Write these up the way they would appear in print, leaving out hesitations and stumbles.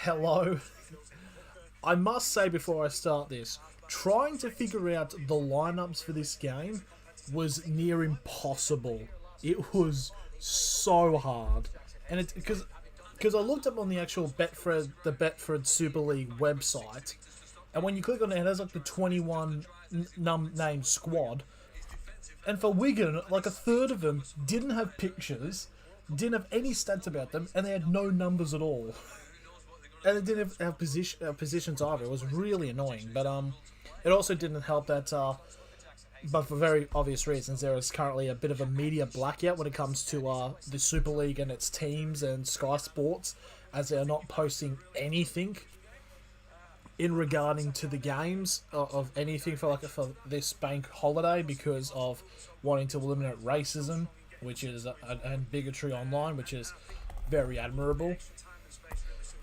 hello. I must say before I start this, trying to figure out the lineups for this game was near impossible. It was so hard, and it's because I looked up on the actual Betfred Super League website, and when you click on it, it has like the 21 name squad, and for Wigan, like a third of them didn't have pictures, didn't have any stats about them, and they had no numbers at all. And it didn't have positions either. It was really annoying. But it also didn't help that, but for very obvious reasons, there is currently a bit of a media blackout when it comes to the Super League and its teams and Sky Sports, as they are not posting anything in regarding to the games of anything for this bank holiday because of wanting to eliminate racism, which is and bigotry online, which is very admirable.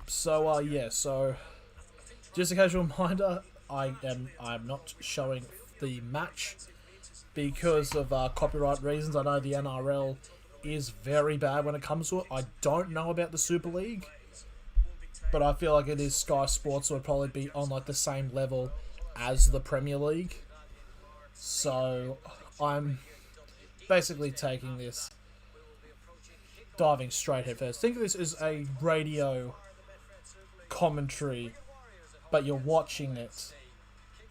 So so just a casual reminder, I'm not showing the match because of copyright reasons. I know the NRL is very bad when it comes to it. I don't know about the Super League, but I feel like it is Sky Sports, so it would probably be on like the same level as the Premier League. So I'm basically taking this, diving straight head first. Think of this as a radio commentary, but you're watching it,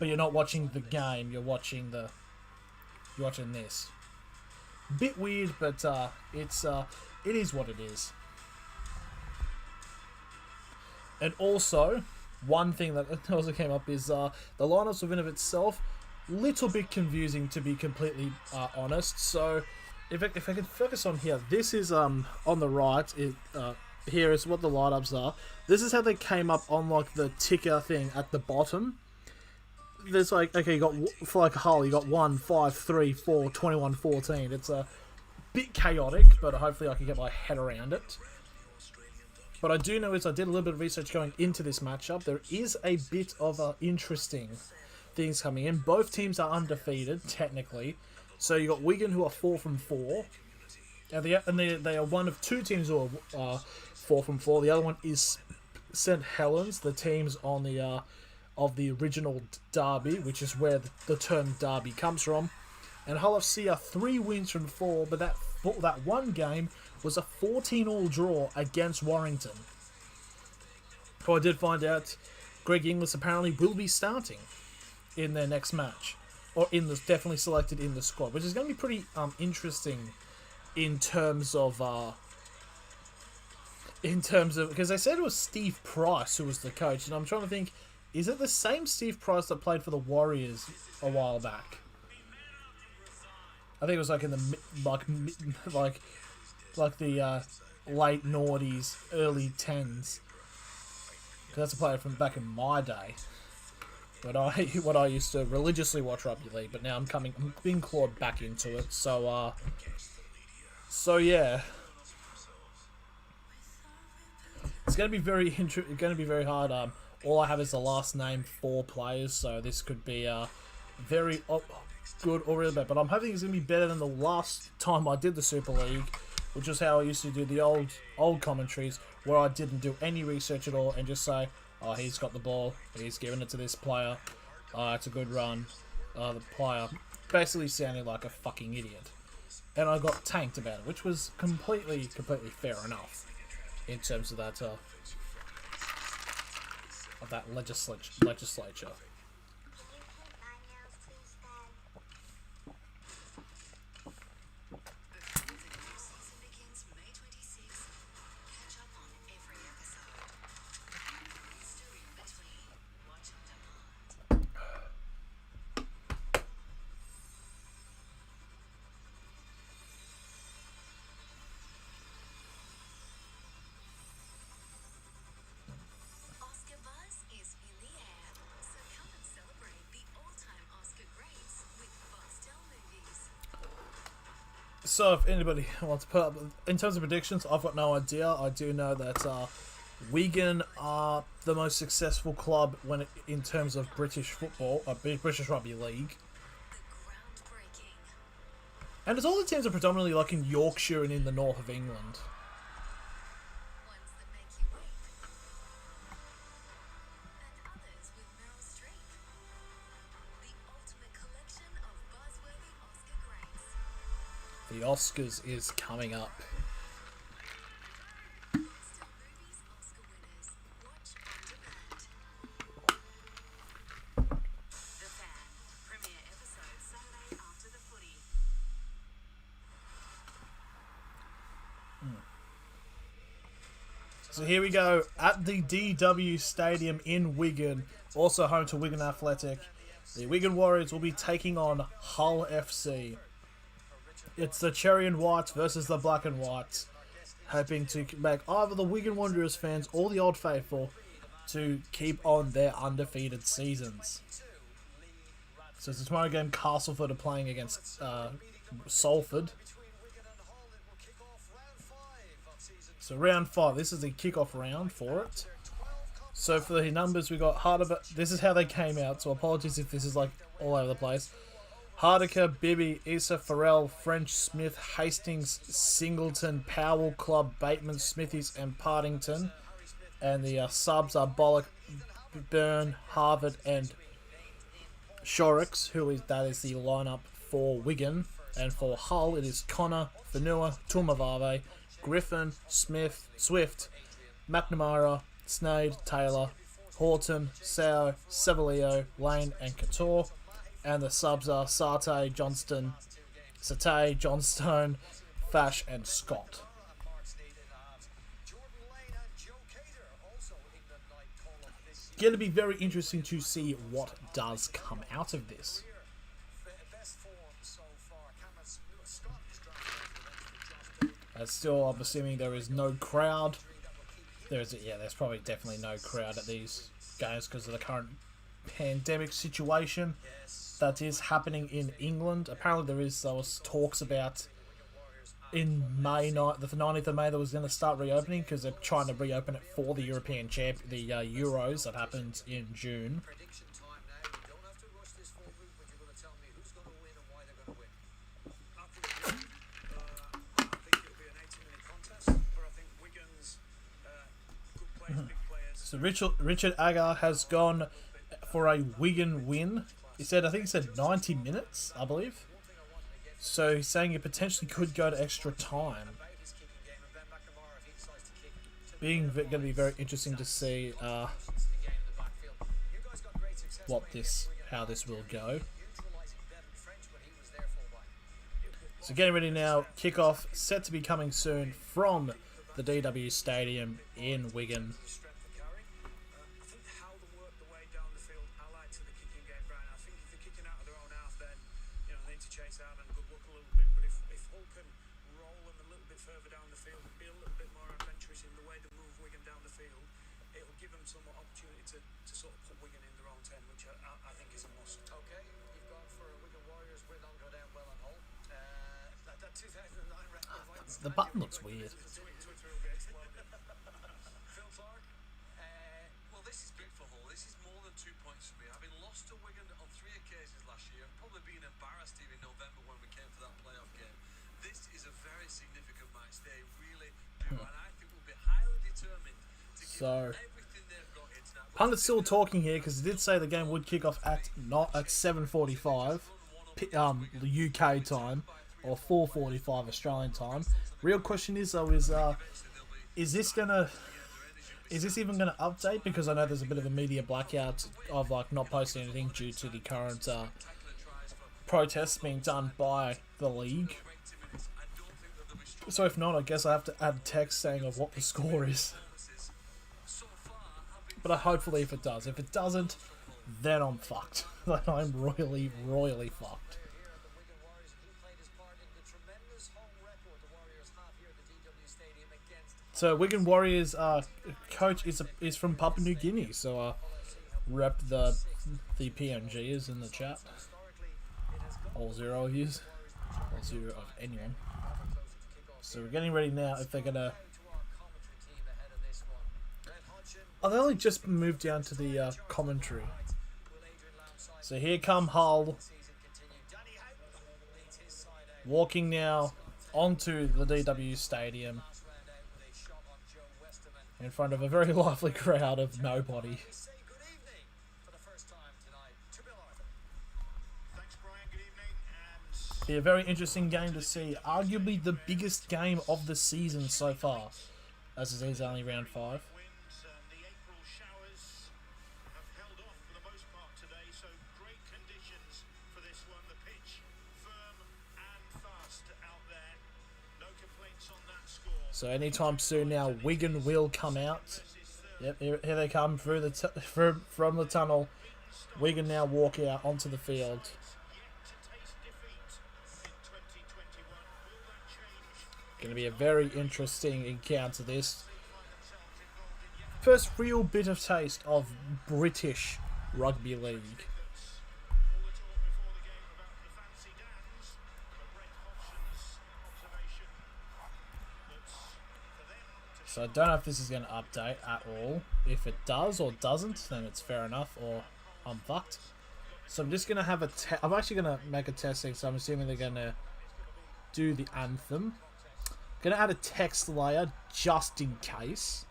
but you're not watching the game. You're watching this. Bit weird, but it is what it is. And also, one thing that also came up is the lineups within of itself, little bit confusing to be completely honest. So if I can focus on here, this is on the right. Here is what the lineups are. This is how they came up on like the ticker thing at the bottom. There's like, okay, you got for like Hull, you got 1, 5, 3, 4, 21, 14. It's a bit chaotic, but hopefully I can get my head around it. But I do know is I did a little bit of research going into this matchup. There is a bit of interesting things coming in. Both teams are undefeated, technically. So you got Wigan, who are 4 from 4. And they are one of two teams who are 4 from 4. The other one is St Helens, the teams on the of the original derby, which is where the term derby comes from. And Hull FC are 3 wins from 4, but that one game was a 14-all draw against Warrington. So I did find out Greg Inglis apparently will be starting in their next match, or definitely selected in the squad, which is going to be pretty interesting in terms of because they said it was Steve Price who was the coach, and I'm trying to think, is it the same Steve Price that played for the Warriors a while back? I think it was like in the like the late noughties, early 10s. That's a player from back in my day. When I used to religiously watch rugby league, but now I'm being clawed back into it. So yeah, it's going to be very hard. All I have is the last name 4 players, so this could be very good or really bad. But I'm hoping it's going to be better than the last time I did the Super League, which is how I used to do the old commentaries, where I didn't do any research at all and just say, oh, he's got the ball, he's giving it to this player, it's a good run. The player basically sounded like a fucking idiot. And I got tanked about it, which was completely fair enough in terms of that legislature. So if anybody wants to put up, in terms of predictions, I've got no idea. I do know that Wigan are the most successful club in terms of British football, British Rugby League. And it's all the teams are predominantly like in Yorkshire and in the north of England. The Oscars is coming up. So here we go at the DW Stadium in Wigan, also home to Wigan Athletic. The Wigan Warriors will be taking on Hull FC. It's the Cherry and Whites versus the Black and Whites, hoping to make either the Wigan Warriors fans or the Old Faithful to keep on their undefeated seasons. So it's a tomorrow game. Castleford are playing against Salford. So round 5, this is the kickoff round for it. So for the numbers, we got Hardiker. This is how they came out, so apologies if this is like all over the place. Hardiker, Bibby, Issa, Farrell, French, Smith, Hastings, Singleton, Powell, Club, Bateman, Smithies, and Partington. And the subs are Bollock, Byrne, Harvard, and Shorrocks, that is the lineup for Wigan. And for Hull, it is Connor, Fanua, Tumavave, Griffin, Smith, Swift, McNamara, Snade, Taylor, Horton, Sao, Sevalio, Lane, and Couture. And the subs are Satay, Johnston, Johnstone, Fash, and Scott. Going to be very interesting to see what does come out of this. Still, I'm assuming there is no crowd. There's probably definitely no crowd at these games because of the current pandemic situation that is happening in England. Apparently, there was talks about in May night, the 19th of May, that was going to start reopening because they're trying to reopen it for the European the Euros that happens in June. So Richard Agar has gone for a Wigan win. I think he said 90 minutes, I believe. So he's saying it potentially could go to extra time. Going to be very interesting to see how this will go. So getting ready now. Kickoff set to be coming soon from the DW Stadium in Wigan. The button looks weird. Well, this is big for Hull. This is more than 2 points for me. Having lost to Wigan on 3 occasions last year, and probably being embarrassed even in November when we came to that playoff game, this is a very significant match. They really do, and I think we'll be highly determined to give everything they've got here tonight. Pundit's still talking here because he did say the game would kick off at 7:45 UK time or 4:45 Australian time. Real question is though, is this even gonna update? Because I know there's a bit of a media blackout of like not posting anything due to the current protests being done by the league. So if not, I guess I have to add text saying of what the score is. But hopefully if it does. If it doesn't, then I'm fucked. Like I'm royally fucked. So Wigan Warriors coach is from Papua New Guinea, so rep the PNGers in the chat. All 0 of yous. All 0 of anyone. So we're getting ready now if they're gonna. Oh, they only just moved down to the commentary. So here come Hull. Walking now onto the DW Stadium. In front of a very lively crowd of nobody. Be a very interesting game to see. Arguably the biggest game of the season so far, as it is only round 5. The April showers have held off for the most part today, so great conditions for this one. The pitch firm and fast out there. No complaints on that score. So anytime soon now, Wigan will come out. Yep, here they come through the from the tunnel. Wigan now walk out onto the field. Going to be a very interesting encounter, this. First real bit of taste of British rugby league. So I don't know if this is going to update at all. If it does or doesn't, then it's fair enough, or I'm fucked. So I'm just going to have I'm actually going to make a testing, so I'm assuming they're going to do the anthem. Going to add a text layer just in case.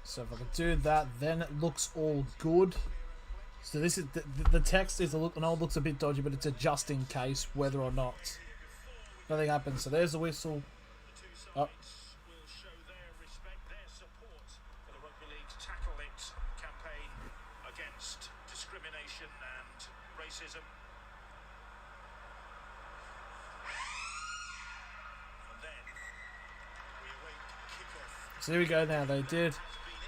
So if I can do that, then it looks all good. So this is the text is looks a bit dodgy, but it's a just in case whether or not nothing happens. So there's the whistle. Oh. Against discrimination and racism. And then we await kickoff. So here we go now. They did.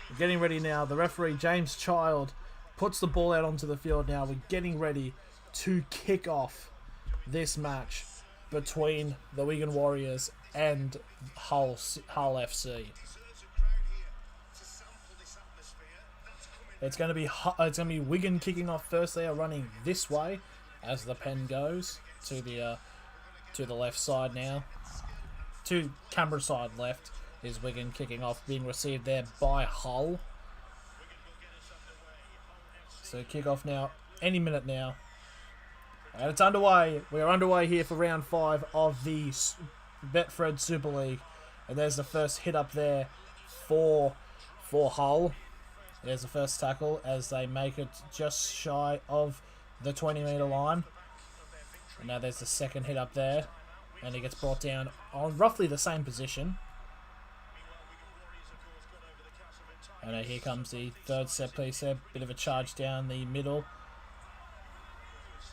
We're getting ready now. The referee, James Child, puts the ball out onto the field now. We're getting ready to kick off this match between the Wigan Warriors and Hull FC. It's going to be Wigan kicking off first. They are running this way as the pen goes to the left side now. To Canberra side left is Wigan kicking off, being received there by Hull. So kick off now, any minute now. And it's underway. We are underway here for round 5 of the Betfred Super League. And there's the first hit up there for Hull. There's the first tackle as they make it just shy of the 20-metre line. And now there's the second hit up there. And he gets brought down on roughly the same position. And here comes the third set piece there. Bit of a charge down the middle.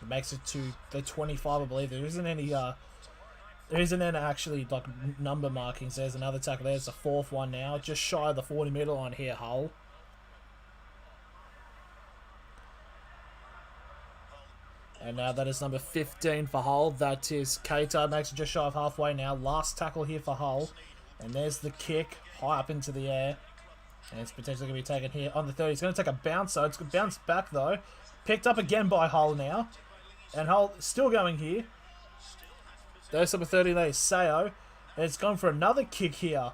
It makes it to the 25, I believe. There isn't any actually like number markings. There's another tackle. There's the fourth one now. Just shy of the 40-metre line here, Hull. And now that is number 15 for Hull. That is Keita. Makes it just shy of halfway now. Last tackle here for Hull. And there's the kick. High up into the air. And it's potentially going to be taken here on the 30. It's going to take a bounce, though. It's going to bounce back, though. Picked up again by Hull now. And Hull still going here. There's number 30 there, Sayo. And it's gone for another kick here.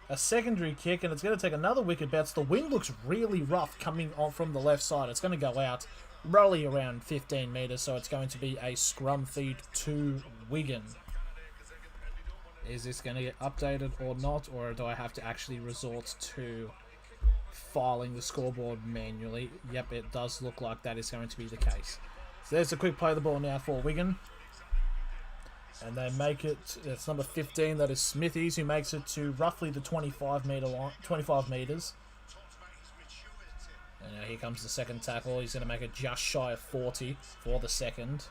A secondary kick, and it's going to take another wicket bounce. The wind looks really rough coming on from the left side. It's going to go out roughly around 15 metres, so it's going to be a scrum feed to Wigan. Is this going to get updated or not, or do I have to actually resort to filing the scoreboard manually? Yep, it does look like that is going to be the case. So there's a quick play of the ball now for Wigan. And they make it, it's number 15, that is Smithies, who makes it to roughly the 25-metre line, 25 metres. And now here comes the second tackle. He's going to make it just shy of 40 for the second.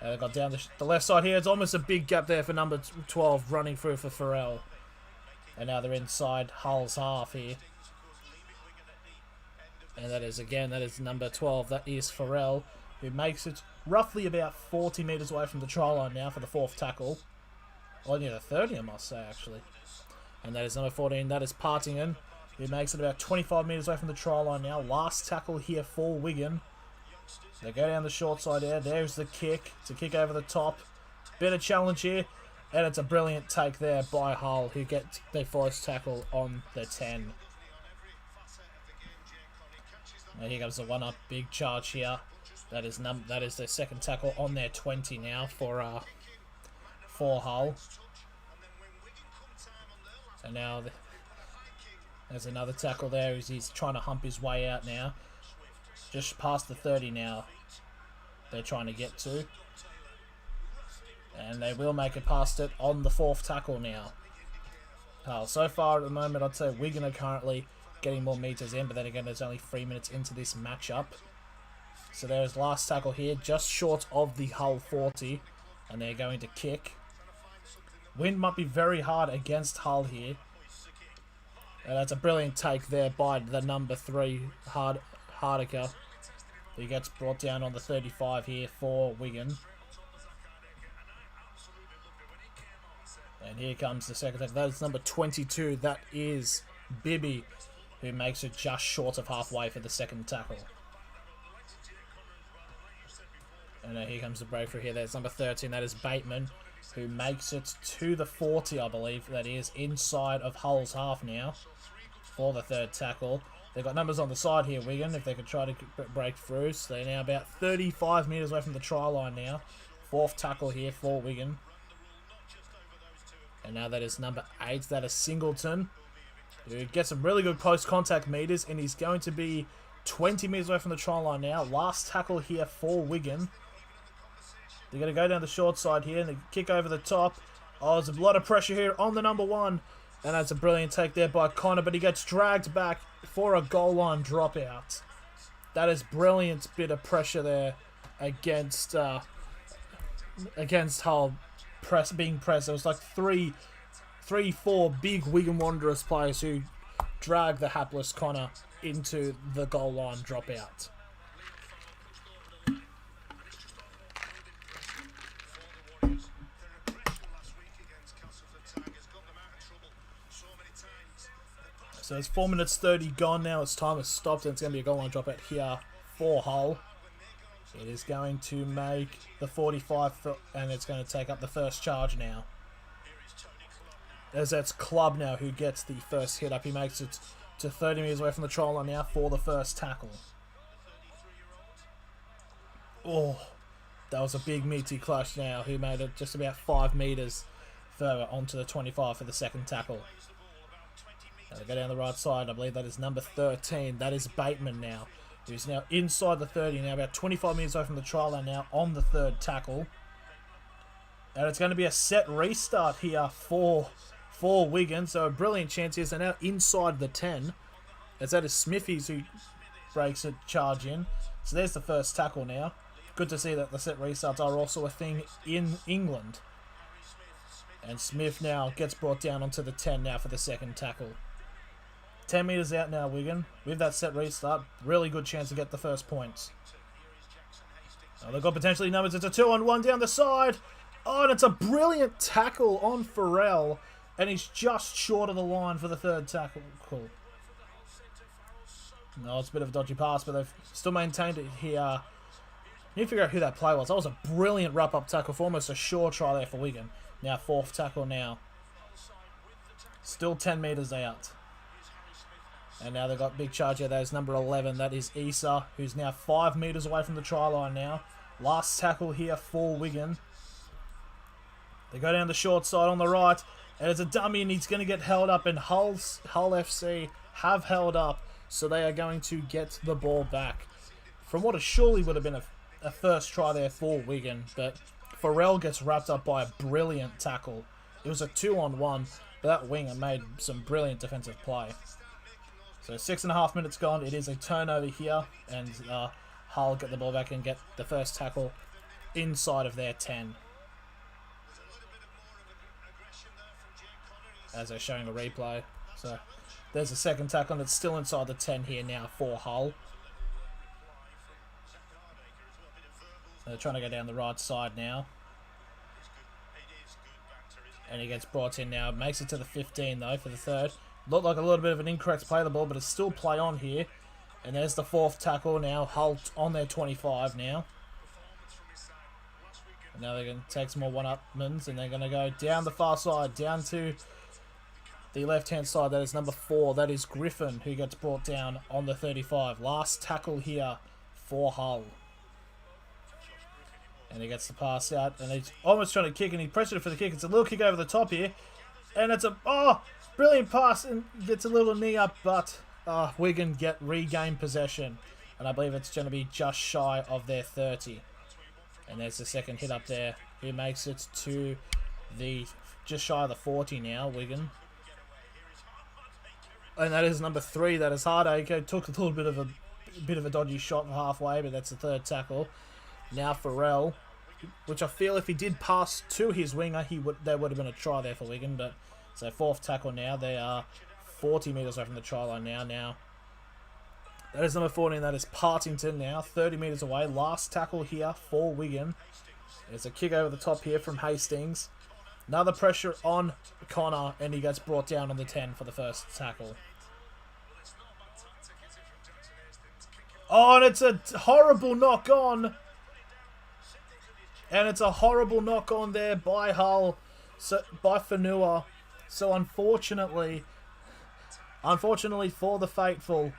They got down the left side here. It's almost a big gap there for number 12 running through for Farrell. And now they're inside Hull's half here. And that is number 12. That is Farrell, who makes it roughly about 40 metres away from the try line now for the fourth tackle. Well, near the 30, I must say, actually. And that is number 14. That is Partington, who makes it about 25 metres away from the try line now. Last tackle here for Wigan. They go down the short side there. There's the kick to kick over the top. Bit of challenge here. And it's a brilliant take there by Hull, who gets their first tackle on the 10. Now here comes the one-up, big charge here. That is their second tackle on their 20 now for Hull. And now there's another tackle there as he's trying to hump his way out now. Just past the 30 now. They're trying to get to. And they will make it past it on the fourth tackle now. So far at the moment, I'd say Wigan are currently getting more meters in, but then again, there's only 3 minutes into this matchup. So there's last tackle here, just short of the Hull 40, and they're going to kick. Wind might be very hard against Hull here. And that's a brilliant take there by the number 3, Hardiker. He gets brought down on the 35 here for Wigan. And here comes the second tackle. That is number 22. That is Bibby, who makes it just short of halfway for the second tackle. And here comes the breakthrough here. There's number 13. That is Bateman, who makes it to the 40, I believe. That is inside of Hull's half now for the third tackle. They've got numbers on the side here, Wigan, if they could try to break through. So they're now about 35 metres away from the try line now. Fourth tackle here for Wigan. And now that is number 8. That is Singleton, who gets some really good post-contact meters, and he's going to be 20 metres away from the try line now. Last tackle here for Wigan. They're going to go down the short side here, and they kick over the top. Oh, there's a lot of pressure here on the number 1. And that's a brilliant take there by Connor, but he gets dragged back for a goal line dropout. That is brilliant bit of pressure there against Hull being pressed. It was like three, 4 big Wigan Wanderers players who dragged the hapless Connor into the goal line dropout. So it's 4 minutes 30 gone now. Its time has stopped, and it's going to be a goal line dropout here for Hull. It is going to make the 45, and it's going to take up the first charge now. As that's Club now who gets the first hit up. He makes it to 30 metres away from the try line now for the first tackle. Oh, that was a big meaty clash now. Who made it just about 5 metres further onto the 25 for the second tackle. They go down the right side. I believe that is number 13. That is Bateman now, who's now inside the 30 now, about 25 metres away from the try line now on the third tackle. And it's going to be a set restart here for Wigan. So a brilliant chance here. So now inside the 10. As that is Smithies who breaks a charge in. So there's the first tackle now. Good to see that the set restarts are also a thing in England. And Smith now gets brought down onto the 10 now for the second tackle. 10 metres out now, Wigan. With that set restart, really good chance to get the first points. Oh, they've got potentially numbers. It's a 2-on-1 down the side. Oh, and it's a brilliant tackle on Farrell. And he's just short of the line for the third tackle. Cool. No, it's a bit of a dodgy pass, but they've still maintained it here. Need to figure out who that play was. That was a brilliant wrap-up tackle for almost a sure try there for Wigan. Now fourth tackle now. Still 10 metres out. And now they've got big charge here. That is number 11. That is Issa, who's now 5 metres away from the try line now. Last tackle here for Wigan. They go down the short side on the right. And it's a dummy, and he's going to get held up. And Hull FC have held up. So they are going to get the ball back. From what surely would have been a first try there for Wigan. But Farrell gets wrapped up by a brilliant tackle. It was a 2-on-1. But that winger made some brilliant defensive play. So 6.5 minutes gone. It is a turnover here, and Hull get the ball back and get the first tackle inside of their 10. As they're showing a replay. So there's a second tackle, and it's still inside the 10 here now for Hull. So they're trying to go down the right side now. And he gets brought in now. Makes it to the 15 though for the third. Looked like a little bit of an incorrect play of the ball, but it's still play on here. And there's the fourth tackle now. Hull on their 25 now. Now they're going to take some more one-upmans, and they're going to go down the far side, down to the left-hand side. That is number 4. That is Griffin, who gets brought down on the 35. Last tackle here for Hull. And he gets the pass out, and he's almost trying to kick, and he pressured it for the kick. It's a little kick over the top here, and it's a brilliant pass, and gets a little knee up, but Wigan regain possession, and I believe it's going to be just shy of their 30. And there's the second hit up there. He makes it to the just shy of the 40 now, Wigan. And that is number 3. That is Hardacre. Took a little bit of a dodgy shot halfway, but that's the third tackle. Now Farrell, which I feel if he did pass to his winger, there would have been a try there for Wigan. But so 4th tackle now. They are 40 metres away from the try line now. That is number 14. That is Partington now. 30 metres away. Last tackle here for Wigan. There's a kick over the top here from Hastings. Another pressure on Connor, and he gets brought down on the 10 for the first tackle. Oh, and it's a horrible knock on. And it's a horrible knock on there by Hull, by Fanua. So unfortunately for the faithful,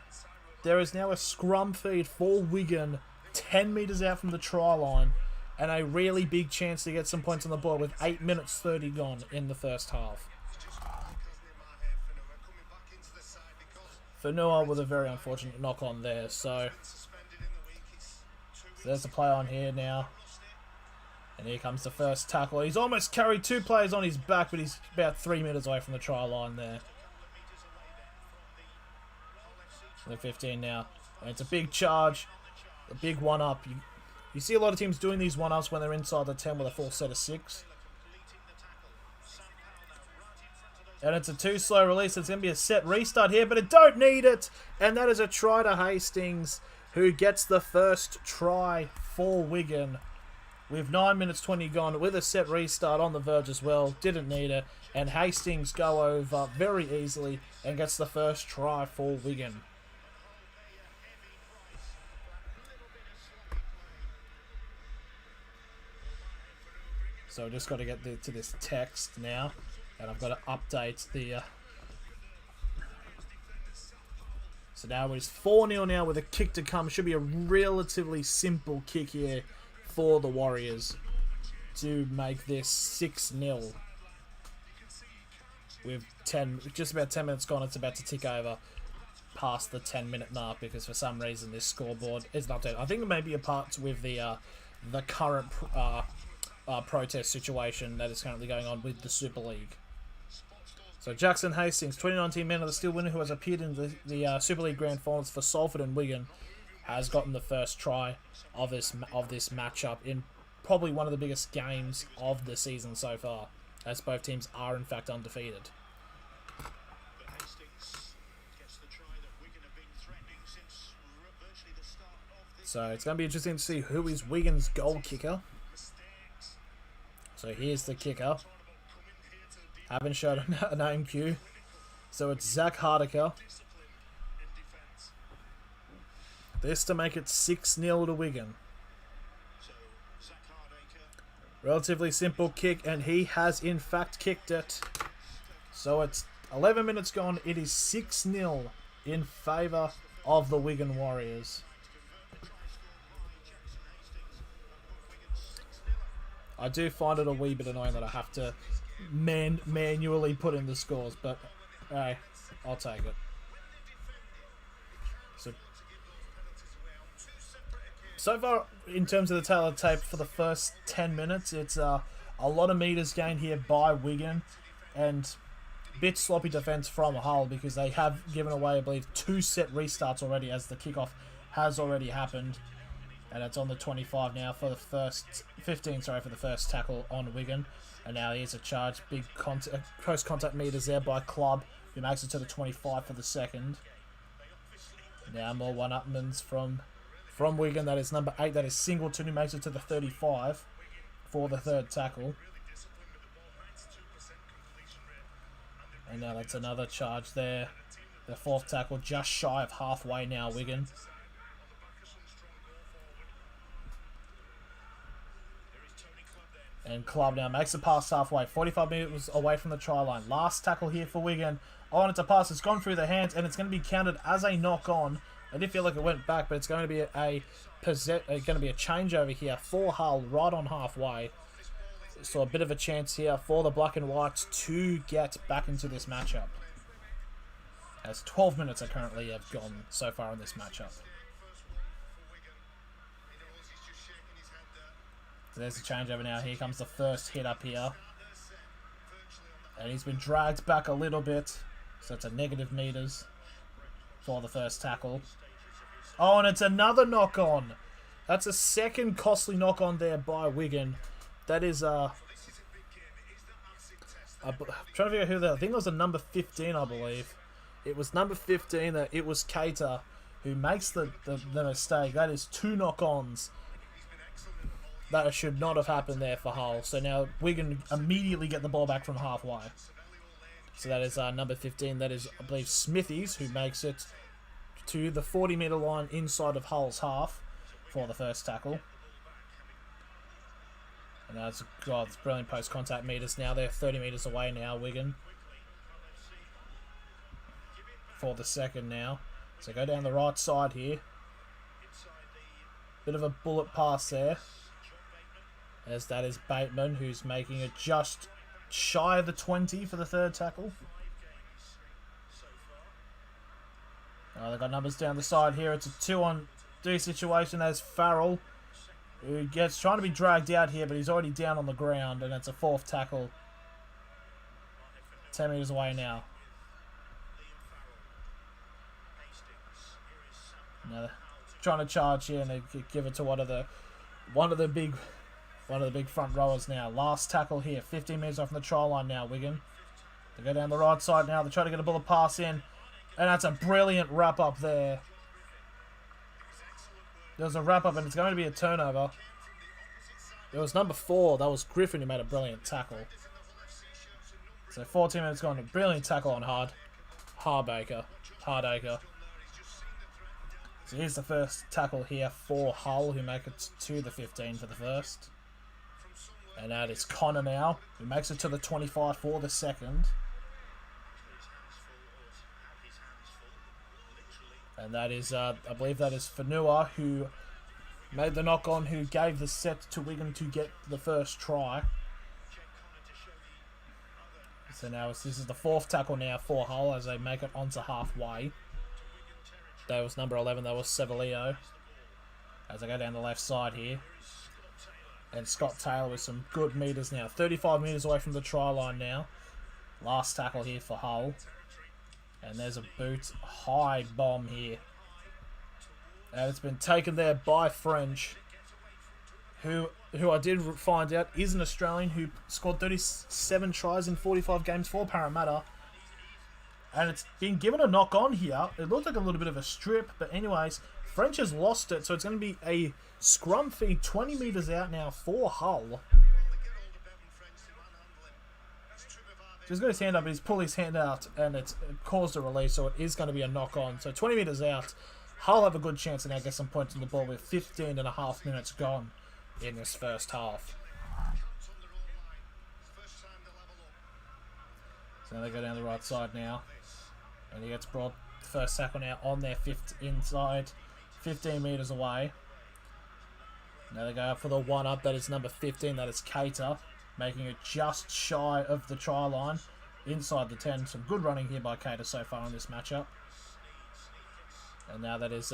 there is now a scrum feed for Wigan, 10 metres out from the try line, and a really big chance to get some points on the board with 8 minutes 30 gone in the first half. Fanua with a very unfortunate knock on there, so there's the play on here now. And here comes the first tackle. He's almost carried 2 players on his back, but he's about 3 metres away from the try line there. The 15 now. And it's a big charge. A big one-up. You see a lot of teams doing these one-ups when they're inside the 10 with a full set of 6. And it's a too slow release. It's going to be a set restart here, but it don't need it. And that is a try to Hastings, who gets the first try for Wigan. With 9 minutes 20 gone, with a set restart on the verge as well. Didn't need it. And Hastings go over very easily and gets the first try for Wigan. So I just got to get to this text now, and I've got to update the. So now it's 4-0 now with a kick to come. Should be a relatively simple kick here for the Warriors to make this 6-0. With just about 10 minutes gone, it's about to tick over past the 10-minute mark because for some reason this scoreboard isn't updated. I think it may be a part with the current protest situation that is currently going on with the Super League. So Jackson Hastings, 2019 Man of the Steel winner who has appeared in the Super League Grand Finals for Salford and Wigan, has gotten the first try of this matchup in probably one of the biggest games of the season so far, as both teams are in fact undefeated. So it's going to be interesting to see who is Wigan's goal kicker. So here's the kicker. Haven't showed a name cue. So it's Zach Hardacre. This to make it 6-0 to Wigan. Relatively simple kick, and he has in fact kicked it. So it's 11 minutes gone. It is 6-0 in favour of the Wigan Warriors. I do find it a wee bit annoying that I have to manually put in the scores, but hey, I'll take it. So far, in terms of the tale of the tape for the first 10 minutes, it's a lot of metres gained here by Wigan, and a bit sloppy defence from Hull because they have given away, I believe, 2 set restarts already as the kickoff has already happened. And it's on the 25 now for the first 15, for the first tackle on Wigan. And now here's a charge, big close contact meters there by Club, who makes it to the 25 for the second. Now more one-upmans from Wigan. That is number 8. That is Singleton, who makes it to the 35 for the third tackle. And now that's another charge there. The fourth tackle, just shy of halfway now, Wigan. And Club now makes the pass halfway. 45 metres away from the try line. Last tackle here for Wigan. On, it's a pass. It's gone through the hands, and it's going to be counted as a knock-on. I did feel like it went back, but it's going to be a changeover here for Hull right on halfway. So a bit of a chance here for the Black and Whites to get back into this matchup. As 12 minutes are currently have gone so far in this matchup. So there's the changeover now. Here comes the first hit up here. And he's been dragged back a little bit. So it's a negative meters for the first tackle. Oh, and it's another knock-on. That's a second costly knock-on there by Wigan. That is, I'm trying to figure out who that, I think it was a number 15, I believe. It was number 15, that it was Cater who makes the mistake. That is 2 knock-ons. That should not have happened there for Hull. So now Wigan immediately get the ball back from halfway. So that is number 15. That is, I believe, Smithies, who makes it to the 40-metre line inside of Hull's half for the first tackle. And that's, God, it's brilliant post-contact meters now. They're 30 metres away now, Wigan. For the second now. So go down the right side here. Bit of a bullet pass there. As that is Bateman, who's making it just shy of the 20 for the third tackle. Oh, they've got numbers down the side here. It's a 2-on-2 situation as Farrell, who gets trying to be dragged out here, but he's already down on the ground, and it's a 4th tackle. 10 metres away now. Now they're trying to charge here, and they give it to one of the big front rowers now. Last tackle here, 15 metres off from the try line now, Wigan. They go down the right side now. They try to get a bullet pass in. And that's a brilliant wrap-up there. There's a wrap-up, and it's going to be a turnover. It was number 4. That was Griffin who made a brilliant tackle. So 14 minutes gone. A brilliant tackle on Hardacre. So here's the first tackle here for Hull, who make it to the 15 for the first. And that is Connor now, who makes it to the 25 for the second. And that is, I believe that is Fanua, who made the knock-on, who gave the set to Wigan to get the first try. So now this is the 4th tackle now for Hull as they make it onto halfway. That was number 11, that was Sevalio. As they go down the left side here. And Scott Taylor with some good meters now. 35 metres away from the try line now. Last tackle here for Hull. And there's a boot high bomb here. And it's been taken there by French. Who I did find out is an Australian who scored 37 tries in 45 games for Parramatta. And it's been given a knock on here. It looked like a little bit of a strip. But anyways, French has lost it. So it's going to be a scrum feed 20 metres out now for Hull. He's got his hand up, he's pulled his hand out, and it's caused a release, so it is going to be a knock-on. So 20 metres out, Hull have a good chance to now get some points on the ball with 15.5 minutes gone in this first half. So now they go down the right side now, and he gets brought the first tackle now on their inside, 15 metres away. Now they go up for the one-up, that is number 15, that is Cater. Making it just shy of the try line, inside the 10. Some good running here by Cater so far in this matchup. And now that is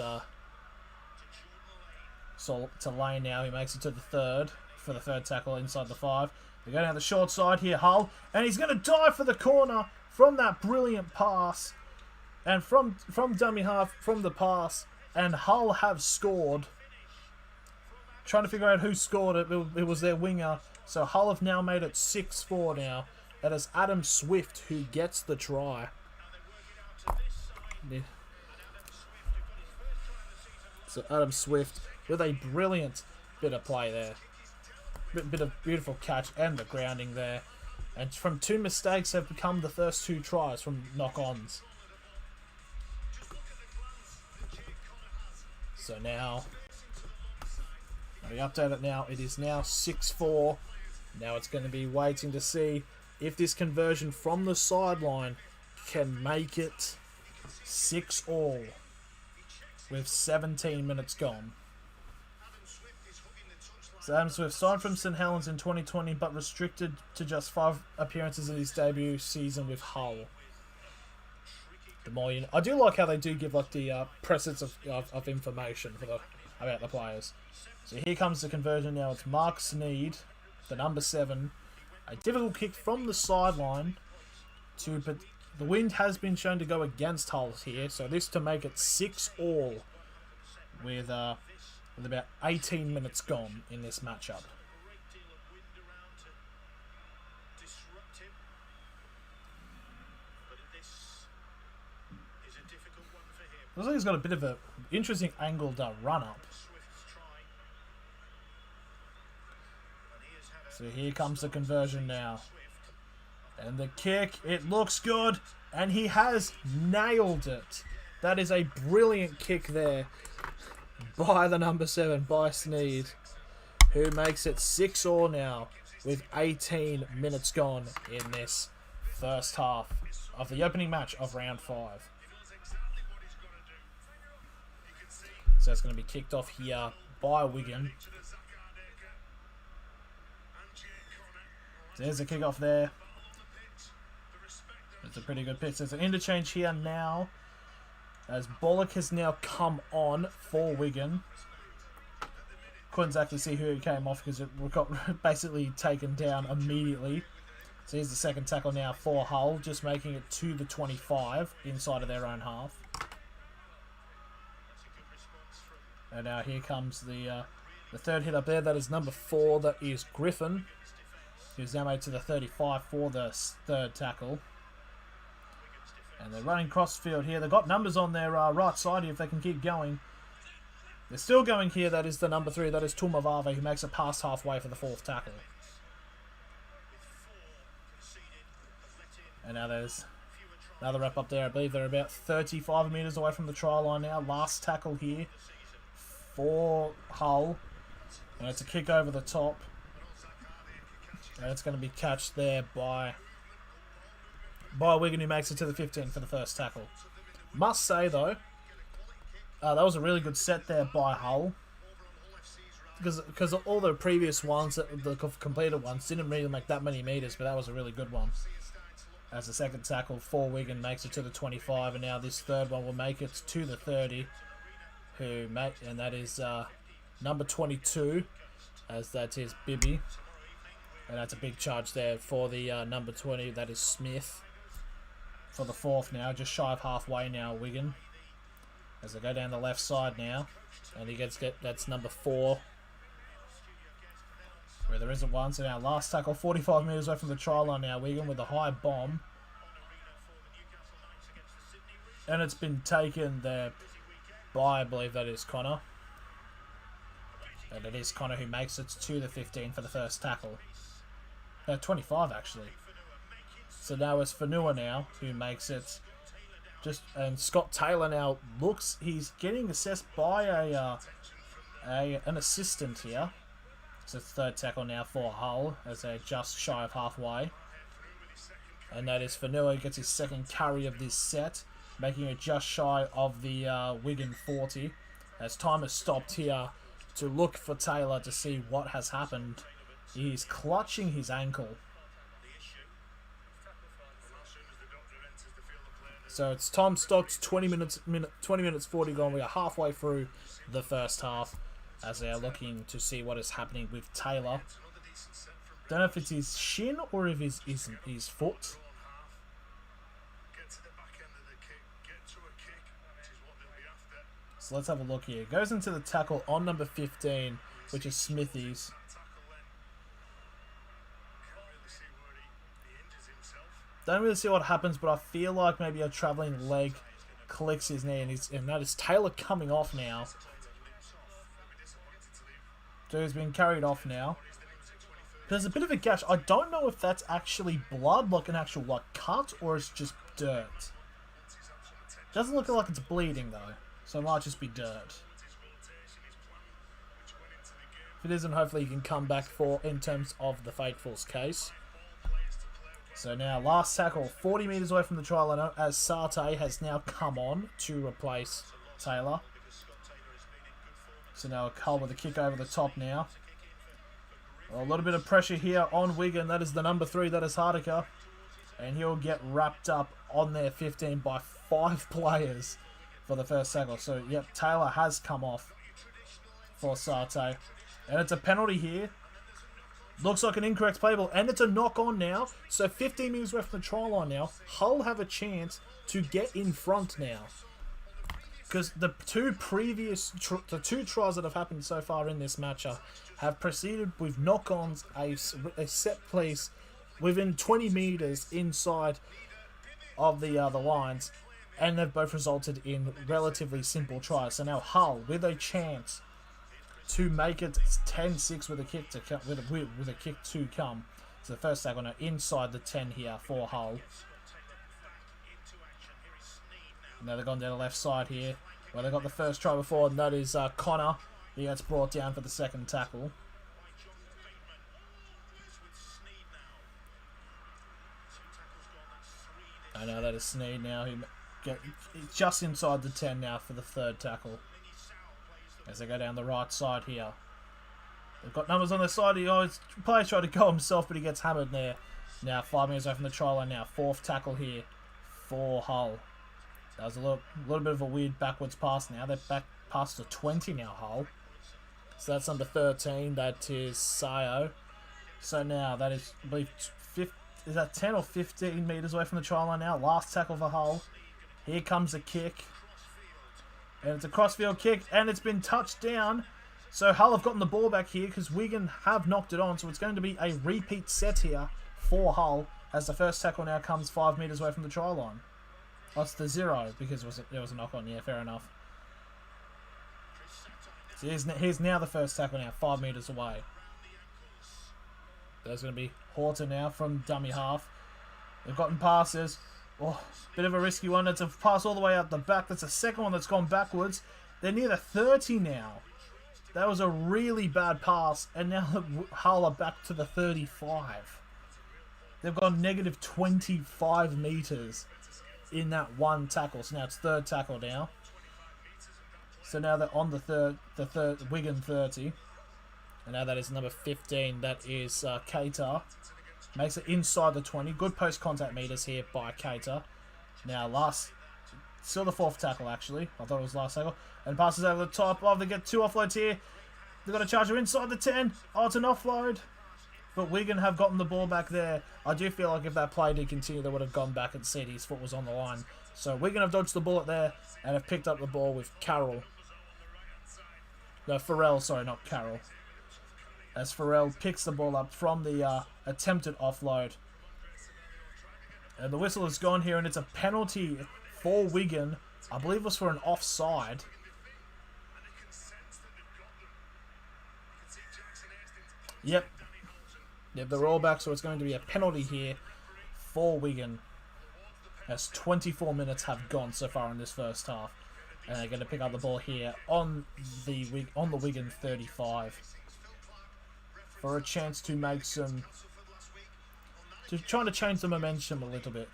so to Lane now. He makes it to the 3rd for the 3rd tackle inside the 5. They go down the short side here, Hull, and he's going to dive for the corner from that brilliant pass, and from dummy half from the pass, and Hull have scored. Trying to figure out who scored it. It was their winger. So Hull have now made it 6-4 now. That is Adam Swift who gets the try. Yeah. So Adam Swift with a brilliant bit of play there. Bit of beautiful catch and the grounding there. And from 2 mistakes have become the first 2 tries from knock-ons. So now, we update it now. It is now 6-4 Now it's going to be waiting to see if this conversion from the sideline can make it 6-all with 17 minutes gone. So Adam Swift signed from St Helens in 2020 but restricted to just 5 appearances in his debut season with Hull. The more you know. I do like how they do give like the presence of information for about the players. So here comes the conversion now. It's Mark Sneed, the number 7. A difficult kick from the sideline. But the wind has been shown to go against Hull here. So this to make it 6-all with about 18 minutes gone in this matchup. Looks like he's got a bit of an interesting angled run-up. So here comes the conversion now. And the kick, it looks good. And he has nailed it. That is a brilliant kick there by the number 7, by Sneed, who makes it 6-all now with 18 minutes gone in this first half of the opening match of round 5. So it's going to be kicked off here by Wigan. There's a kick-off there. It's a pretty good pitch. There's an interchange here now, as Bollock has now come on for Wigan. Couldn't exactly see who came off because it got basically taken down immediately. So here's the second tackle now for Hull, just making it to the 25 inside of their own half. And now here comes the third hit up there. That is number 4. That is Griffin, who's now made to the 35 for the third tackle. And they're running cross field here. They've got numbers on their right side here if they can keep going. They're still going here. That is the number 3. That is Tumavave, who makes it past halfway for the 4th tackle. And now there's another wrap up there. I believe they're about 35 metres away from the try line now. Last tackle here for Hull. And it's a kick over the top. And it's going to be catched there by Wigan, who makes it to the 15 for the first tackle. Must say, though, that was a really good set there by Hull. Because all the previous ones, the completed ones, didn't really make that many metres, but that was a really good one. As the second tackle for Wigan makes it to the 25, and now this third one will make it to the 30. And that is number 22, as that is Bibby. And that's a big charge there for the number 20, that is Smith. For the 4th now, just shy of halfway now, Wigan. As they go down the left side now. And he that's number 4. Where there isn't one. So now last tackle, 45 metres away from the try line now, Wigan with a high bomb. And it's been taken there by, I believe that is Connor. And it is Connor who makes it to the 15 for the first tackle. 25 actually. So now it's Fanua now who makes it. And Scott Taylor now looks, he's getting assessed by an assistant here. So it's third tackle now for Hull as they're just shy of halfway. And that is Fanua, gets his second carry of this set, making it just shy of the Wigan 40. As time has stopped here to look for Taylor to see what has happened. He's clutching his ankle. So it's time stopped, 20 minutes 40 gone. We are halfway through the first half as they are looking to see what is happening with Taylor. Don't know if it's his shin or if it's his foot. So let's have a look here. Goes into the tackle on number 15, which is Smithies. Don't really see what happens, but I feel like maybe a travelling leg clicks his knee, and that is Taylor coming off now. So he's been carried off now. There's a bit of a gash. I don't know if that's actually blood, like an actual cut, or it's just dirt. Doesn't look like it's bleeding though, so it might just be dirt. If it isn't, hopefully he can come back for in terms of the Faithful's case. So now, last tackle, 40 metres away from the try line, as Sarte has now come on to replace Taylor. So now Hull with a kick over the top now. A little bit of pressure here on Wigan. That is the number 3, that is Hardiker. And he'll get wrapped up on their 15 by 5 players for the first tackle. So, yep, Taylor has come off for Sarte. And it's a penalty here. Looks like an incorrect play ball, and it's a knock-on now. So 15 metres left from the try line now. Hull have a chance to get in front now. Because the two tries that have happened so far in this matchup have proceeded with knock-ons, a set piece within 20 metres inside of the lines, and they've both resulted in relatively simple tries. So now Hull with a chance to make it 10-6 with a kick to come, with a kick to come. So the first tackle now inside the 10 here for Hull. Now they've gone down the left side here, where they got the first try before, and that is Connor. He gets brought down for the second tackle. I know that is Sneed now. He just inside the 10 now for the third tackle. As they go down the right side here. They've got numbers on their side. He always plays try to go himself, but he gets hammered there. Now 5 metres away from the try line now. Fourth tackle here for Hull. That was a little bit of a weird backwards pass now. They're back past the 20 now, Hull. So that's number 13. That is Sayo. So now that is, I believe, is that 10 or 15 metres away from the try line now? Last tackle for Hull. Here comes a kick. And it's a crossfield kick, and it's been touched down. So Hull have gotten the ball back here because Wigan have knocked it on. So it's going to be a repeat set here for Hull as the first tackle now comes 5 metres away from the try line. That's the 0 because there was a knock on. Yeah, fair enough. So here's now the first tackle now, 5 metres away. There's going to be Horton now from dummy half. They've gotten passes. Oh, bit of a risky one. It's a pass all the way out the back. That's the second one that's gone backwards. They're near the 30 now. That was a really bad pass. And now Hull are back to the 35. They've gone negative 25 metres in that one tackle. So now it's third tackle now. So now they're on the third Wigan 30. And now that is number 15. That is Keita. Makes it inside the 20. Good post-contact meters here by Keita. Now still the fourth tackle actually. I thought it was last tackle. And passes over the top. Oh, they get 2 offloads here. They've got to charge her inside the 10. Oh, it's an offload. But Wigan have gotten the ball back there. I do feel like if that play did continue, they would have gone back and seen his foot was on the line. So Wigan have dodged the bullet there and have picked up the ball with Farrell. No, Farrell, sorry, not Carroll. As Farrell picks the ball up from the attempted offload. And the whistle has gone here, and it's a penalty for Wigan. I believe it was for an offside. Yep, they're all back, so it's going to be a penalty here for Wigan. As 24 minutes have gone so far in this first half. And they're going to pick up the ball here on the Wigan 35. For a chance to make trying to change the momentum a little bit.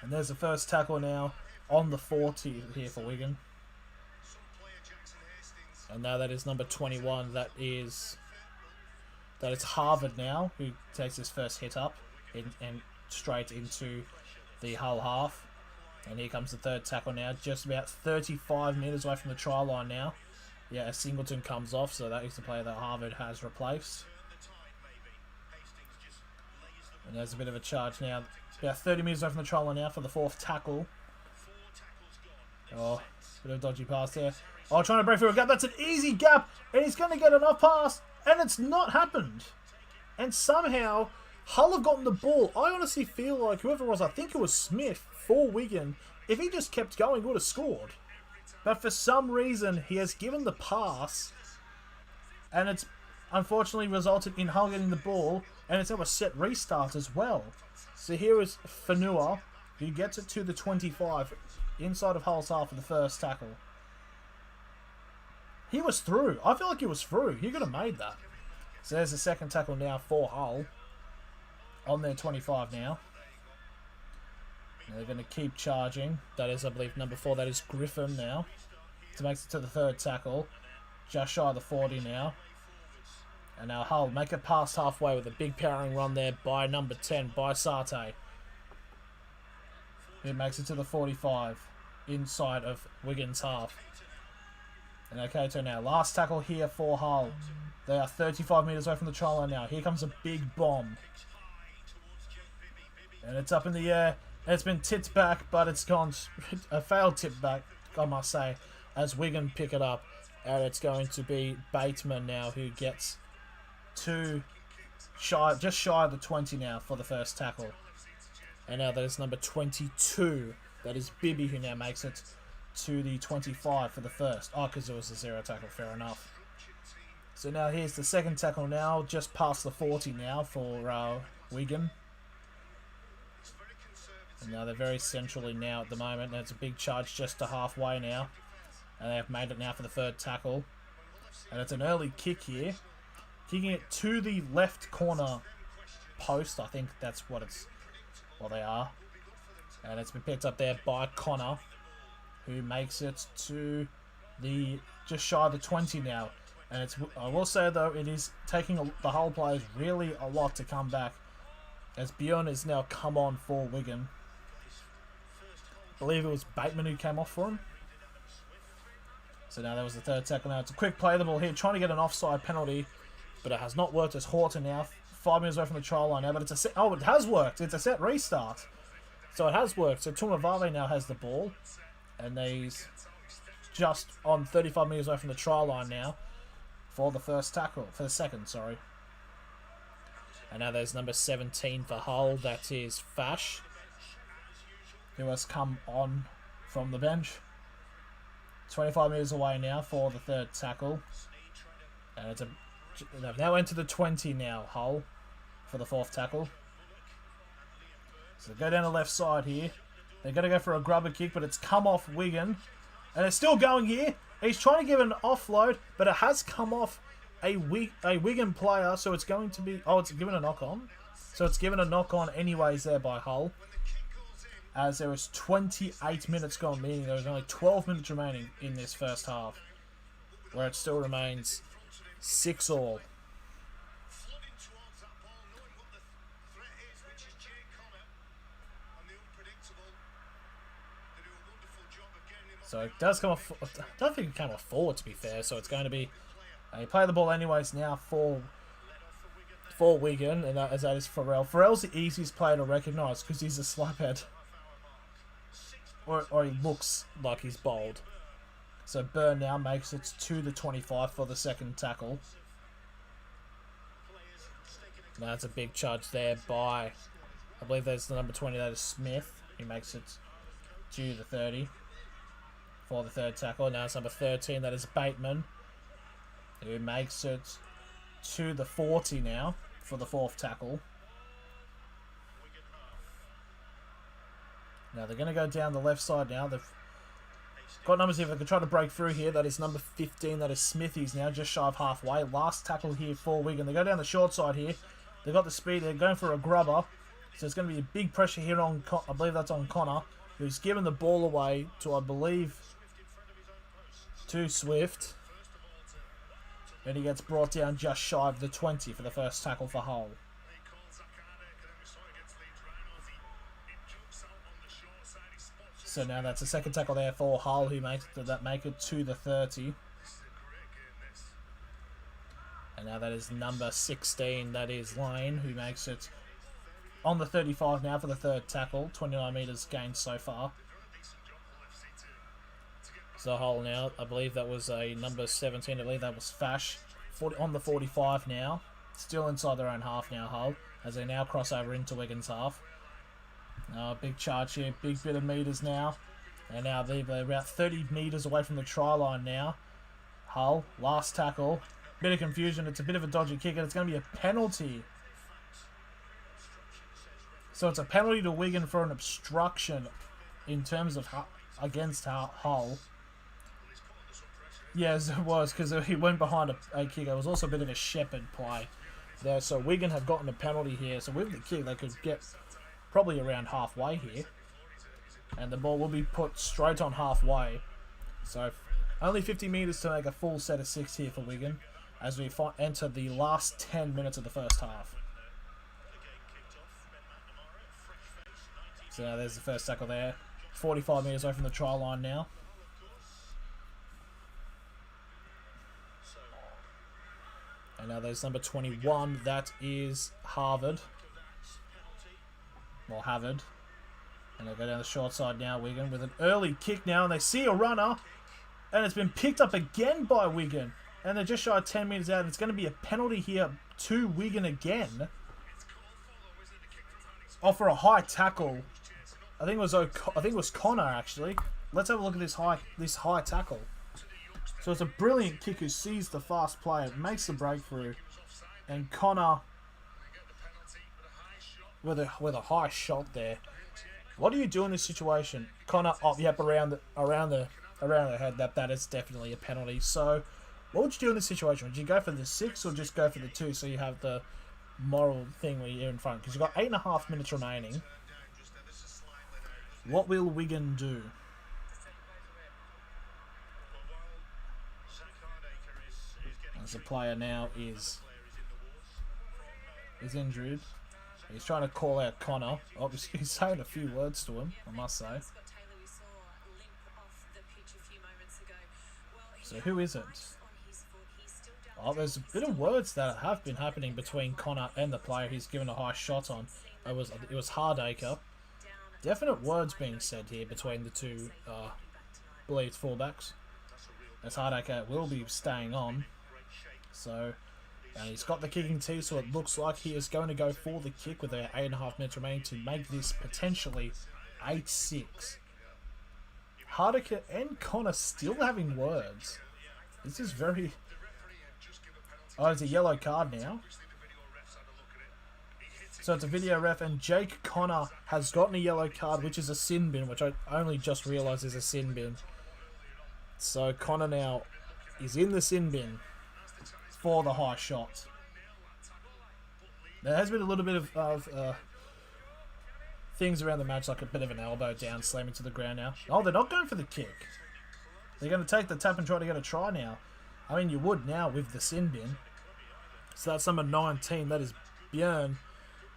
And there's the first tackle now on the 40 here for Wigan. And now that is number 21. That is Harvard now, who takes his first hit up and straight into the Hull half. And here comes the third tackle now, just about 35 metres away from the try line now. Yeah, as Singleton comes off, so that is the player that Harvard has replaced. And there's a bit of a charge now. About 30 metres away from the try line now for the fourth tackle. Oh, bit of a dodgy pass there. Oh, trying to break through a gap. That's an easy gap, and he's going to get enough pass, and it's not happened. And somehow, Hull have gotten the ball. I honestly feel like whoever it was, I think it was Smith for Wigan, if he just kept going, he would have scored. But for some reason, he has given the pass, and it's unfortunately resulted in Hull getting the ball, and it's now a set restart as well. So here is Fanua, who gets it to the 25, inside of Hull's half for the first tackle. He was through. I feel like he was through. He could have made that. So there's the second tackle now for Hull. On their 25 now. And they're going to keep charging. That is, I believe, number 4. That is Griffin now. To make it to the third tackle. Just shy of the 40 now. And now Hull make it past halfway with a big powering run there by number 10, by Sarte. It makes it to the 45. Inside of Wigan's half. And okay, so now last tackle here for Hull. They are 35 metres away from the try line now. Here comes a big bomb. And it's up in the air. It's been tipped back, but it's gone a failed tip back, I must say, as Wigan pick it up. And it's going to be Bateman now who gets just shy of the 20 now for the first tackle. And now that is number 22. That is Bibby who now makes it to the 25 for the first. Oh, because it was a 0 tackle, fair enough. So now here's the second tackle now, just past the 40 now for Wigan. And now they're very centrally now at the moment. And it's a big charge just to halfway now. And they have made it now for the third tackle. And it's an early kick here. Kicking it to the left corner post. I think that's what they are. And it's been picked up there by Connor, who makes it to the just shy of the 20 now. And it's, I will say though, it is taking the Hull players really a lot to come back, as Bjorn has now come on for Wigan. I believe it was Bateman who came off for him. So now that was the third tackle. Now it's a quick play the ball here, trying to get an offside penalty, but it has not worked as Horton now 5 minutes away from the try line now. But it's a set. Oh, it has worked. It's a set restart. So it has worked. So Tumavave now has the ball, and he's just on 35 metres away from the try line now for the first tackle, for the second, sorry. And now there's number 17 for Hull. That is Fash, who has come on from the bench. 25 metres away now for the third tackle. And they've now entered the 20 now, Hull, for the fourth tackle. So they go down the left side here. They're going to go for a grubber kick, but it's come off Wigan. And it's still going here. He's trying to give an offload, but it has come off a Wigan player, so it's going to be... Oh, it's given a knock-on. So it's given a knock-on anyways there by Hull. As there was 28 minutes gone, meaning there was only 12 minutes remaining in this first half, where it still remains 6-all. So it does come off... I don't think it came off forward, to be fair, so it's going to be... They play the ball anyways now for Wigan, and that is Farrell. Farrell's the easiest player to recognise because he's a slaphead. Or he looks like he's bold. So Byrne now makes it to the 25 for the second tackle. Now it's a big charge there by... I believe there's the number 20, that is Smith. He makes it to the 30 for the third tackle. Now it's number 13, that is Bateman, who makes it to the 40 now for the fourth tackle. Now they're going to go down the left side now. They've got numbers here. They can try to break through here. That is number 15. That is Smithies now, just shy of halfway. Last tackle here for Wigan. They go down the short side here. They've got the speed. They're going for a grubber. So it's going to be a big pressure here on, I believe that's on Connor, who's given the ball away to, I believe, to Swift. And he gets brought down just shy of the 20 for the first tackle for Hull. So now that's the second tackle there for Hull, who make it to the 30. And now that is number 16, that is Lane, who makes it on the 35 now for the third tackle. 29 metres gained so far. So Hull now, I believe that was a number 17, I believe that was Fash. On the 45 now. Still inside their own half now, Hull, as they now cross over into Wigan's half. Big charge here, big bit of metres now. And now they're about 30 metres away from the try line now. Hull, last tackle. Bit of confusion, it's a bit of a dodgy kick, and it's going to be a penalty. So it's a penalty to Wigan for an obstruction in terms of against Hull. Yes, it was, because he went behind a kick. It was also a bit of a shepherd play there. So Wigan have gotten a penalty here. So with the kick, they could get probably around halfway here. And the ball will be put straight on halfway. So only 50 metres to make a full set of 6 here for Wigan as we enter the last 10 minutes of the first half. So now there's the first tackle there. 45 metres away from the try line now. And now there's number 21. That is Harvard. Well, Harvard. And they'll go down the short side now, Wigan, with an early kick now. And they see a runner. And it's been picked up again by Wigan. And they're just shy of 10 metres out. And it's going to be a penalty here to Wigan again. Oh, for a high tackle. I think it was Connor, actually. Let's have a look at this high tackle. So it's a brilliant kick who sees the fast player, makes the breakthrough, and Connor with a high shot there. What do you do in this situation? Connor, oh yep, around the head. That is definitely a penalty. So, what would you do in this situation? Would you go for the 6 or just go for the 2 so you have the moral thing where you're in front? Because you've got 8.5 minutes remaining. What will Wigan do? As the player now is injured. He's trying to call out Connor. Oh, he's saying a few words to him, I must say. So who is it? Oh, there's a bit of words that have been happening between Connor and the player he's given a high shot on. It was Hardacre. Definite words being said here between the two believed fullbacks. As Hardacre will be staying on. So, and he's got the kicking tee, so it looks like he is going to go for the kick with 8.5 minutes remaining to make this potentially 8-6. Hardacre and Connor still having words. This is very... Oh, it's a yellow card now. So it's a video ref, and Jake Connor has gotten a yellow card, which is a sin bin, which I only just realised is a sin bin. So Connor now is in the sin bin for the high shot. There has been a little bit of things around the match, like a bit of an elbow down, slamming to the ground now. Oh, they're not going for the kick. They're going to take the tap and try to get a try now. I mean, you would now with the sin bin. So that's number 19. That is Björn.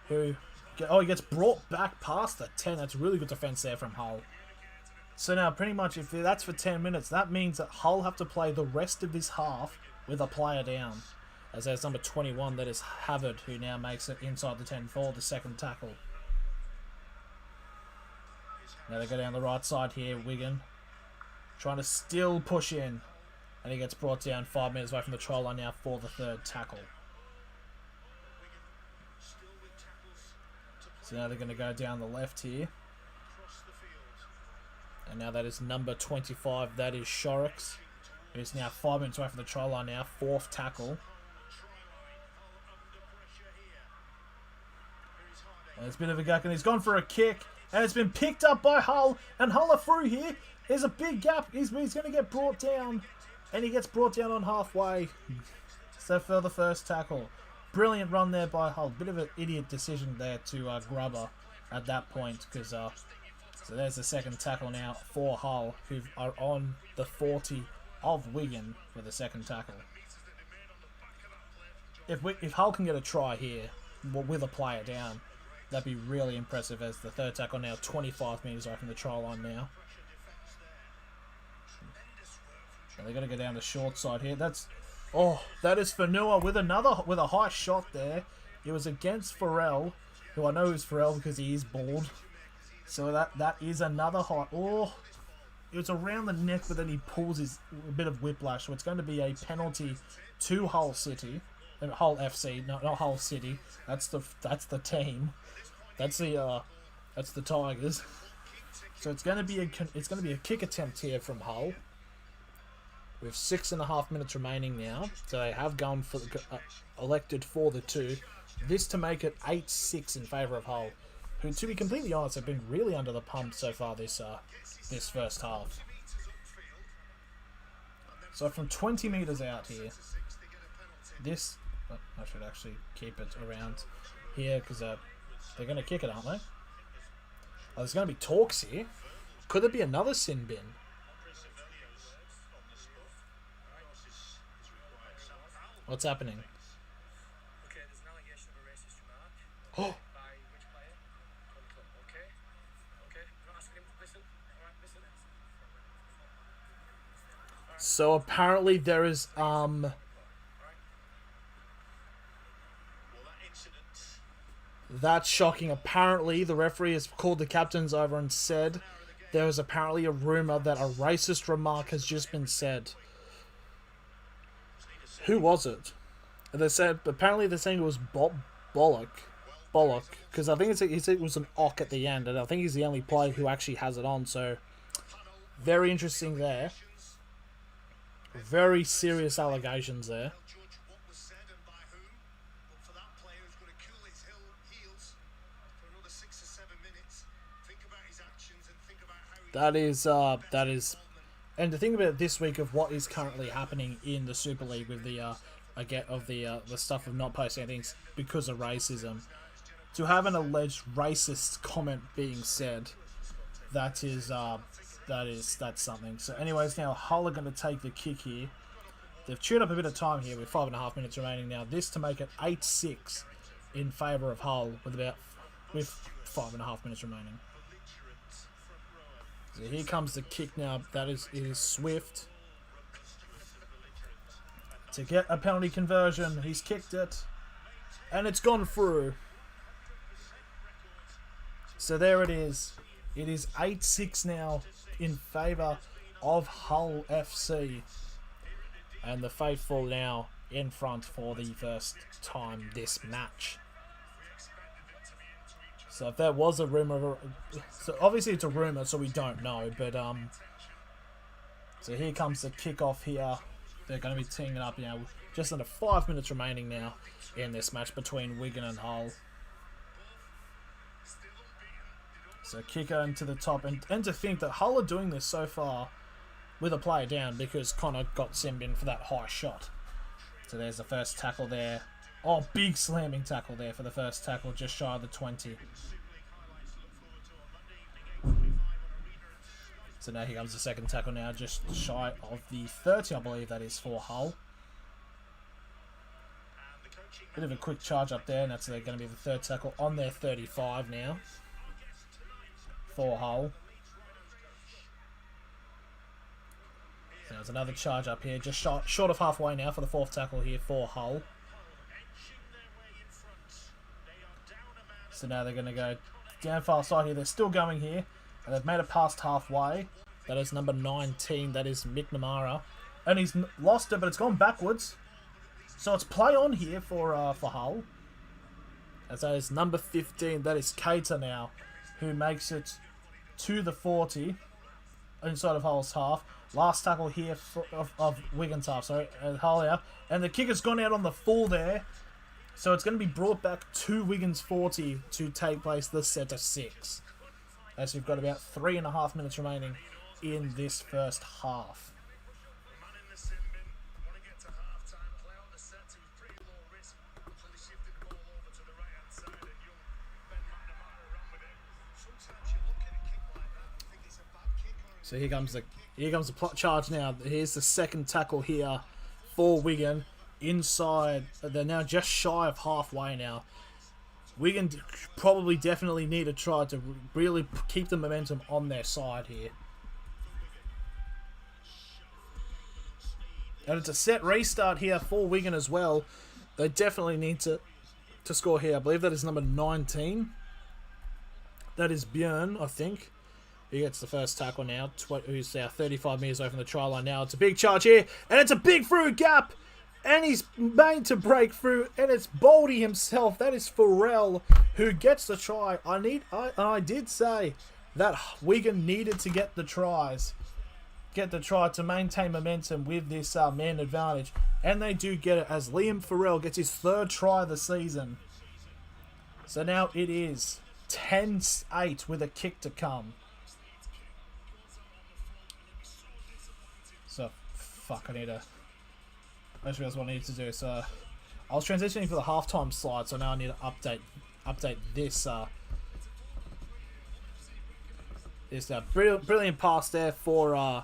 Who, he gets brought back past the 10. That's really good defence there from Hull. So now, pretty much, if that's for 10 minutes, that means that Hull have to play the rest of this half with a player down. As there's number 21, that is Havard, who now makes it inside the 10 for the second tackle. Now they go down the right side here, Wigan. Trying to still push in. And he gets brought down 5 minutes away from the try line now for the third tackle. So now they're going to go down the left here. And now that is number 25. That is Shorrocks. Who's now 5 minutes away from the try line now. Fourth tackle. And it's a bit of a guck, and he's gone for a kick. And it's been picked up by Hull. And Hull are through here. There's a big gap. He's going to get brought down. And he gets brought down on halfway. So for the first tackle. Brilliant run there by Hull. Bit of an idiot decision there to Grubber at that point. Because so there's the second tackle now for Hull, who are on the 40 of Wigan for the second tackle. If Hull can get a try here with a player down, that'd be really impressive, as the third tackle now 25 metres away from the try line now. So they're going to go down the short side here. That is Fanua with a high shot there. It was against Farrell, who I know is Farrell because he is bald. So that is another high. Oh, it was around the neck, but then he pulls a bit of whiplash. So it's going to be a penalty to Hull City, Hull FC, not Hull City. That's the team. That's the Tigers. So it's going to be a kick attempt here from Hull. With 6.5 minutes remaining now, so they have gone for elected for the 2. This to make it 8-6 in favour of Hull, who, to be completely honest, have been really under the pump so far this first half. So from 20 metres out here, this... Oh, I should actually keep it around here because they're going to kick it, aren't they? Oh, there's going to be talks here. Could there be another sin bin? What's happening? Okay, there's an allegation of a racist remark. Oh! By which player? Okay. Okay. I'm not asking him to listen. Alright, listen. So apparently there is, Well, that incident. That's shocking. Apparently the referee has called the captains over and said there was apparently a rumour that a racist remark has just been said. Who was it? They said apparently they're saying it was Bollock, because I think he said it was an ock at the end, and I think he's the only player who actually has it on. So very interesting there. Very serious allegations there. Judge what was said and by whom, but for that player who's going to cool his heels for another 6 or 7 minutes, think about his actions and think about how That is, and to think about this week of what is currently happening in the Super League with the the stuff of not posting things because of racism, to have an alleged racist comment being said, that's something. So anyways, now Hull are going to take the kick here. They've chewed up a bit of time here with 5.5 minutes remaining now. This to make it 8-6 in favour of Hull with 5.5 minutes remaining. So here comes the kick now. It is Swift to get a penalty conversion. He's kicked it, and it's gone through. So there it is. It is 8-6 now in favour of Hull FC, and the faithful now in front for the first time this match. So if there was a rumour, so obviously it's a rumour, so we don't know. But so here comes the kickoff here. They're going to be teeing it up now. Just under 5 minutes remaining now in this match between Wigan and Hull. So kicker into the top, and to think that Hull are doing this so far with a player down because Connor got simmed in for that high shot. So there's the first tackle there. Oh, big slamming tackle there for the first tackle, just shy of the 20. So now here comes the second tackle now, just shy of the 30, I believe that is for Hull. Bit of a quick charge up there, and that's going to be the third tackle on their 35 now for Hull. So there's another charge up here, just short of halfway now for the fourth tackle here for Hull. So now they're going to go down far side here. They're still going here. And they've made it past halfway. That is number 19. That is McNamara. And he's lost it, but it's gone backwards. So it's play on here for Hull. As that is number 15. That is Cater now, who makes it to the 40 inside of Hull's half. Last tackle here of Wigan's half. Sorry, Hull out. And the kicker's gone out on the full there. So it's going to be brought back to Wigan's 40 to take place the set of 6. As we've got about 3.5 minutes remaining in this first half. So here comes the charge now. Here's the second tackle here for Wigan. Inside, they're now just shy of halfway now. Wigan probably definitely need to try to really keep the momentum on their side here. And it's a set restart here for Wigan as well. They definitely need to score here. I believe that is number 19. That is Björn, I think. He gets the first tackle now. Who's now 35 metres away from the try line now. It's a big charge here. And it's a big through gap. And he's made to break through, and it's Baldy himself. That is Farrell who gets the try. I did say that Wigan needed to get the try to maintain momentum with this man advantage, and they do get it as Liam Farrell gets his third try of the season. So now it is 10-8 with a kick to come. So fuck, I need to... I just realized what I need to do. So, I was transitioning for the halftime slide, so now I need to update this. This brilliant pass there for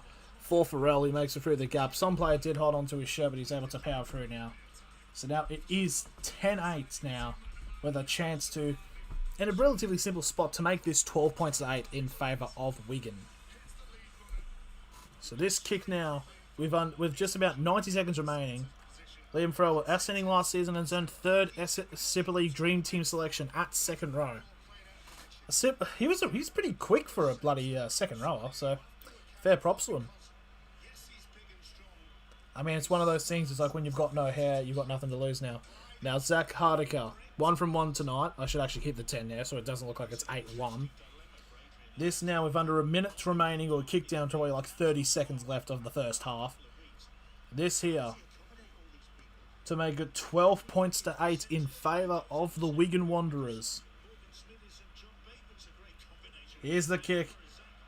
Farrell. He makes it through the gap. Some player did hold on to his shirt, but he's able to power through now. So now it is 10-8 now, with a chance to, in a relatively simple spot, to make this 12 points to 8 in favour of Wigan. So this kick now, with just about 90 seconds remaining. Liam Farrell, outstanding last season, and his own third Super League Dream Team selection at second row. He's pretty quick for a bloody second rower, so fair props to him. I mean, it's one of those things, it's like when you've got no hair, you've got nothing to lose now. Now, Zach Hardiker, 1 from 1 tonight. I should actually keep the 10 there, so it doesn't look like it's 8-1. This now with under a minute remaining, or a kick down to like 30 seconds left of the first half. This here, to make it 12 points to 8 in favour of the Wigan Wanderers. Here's the kick,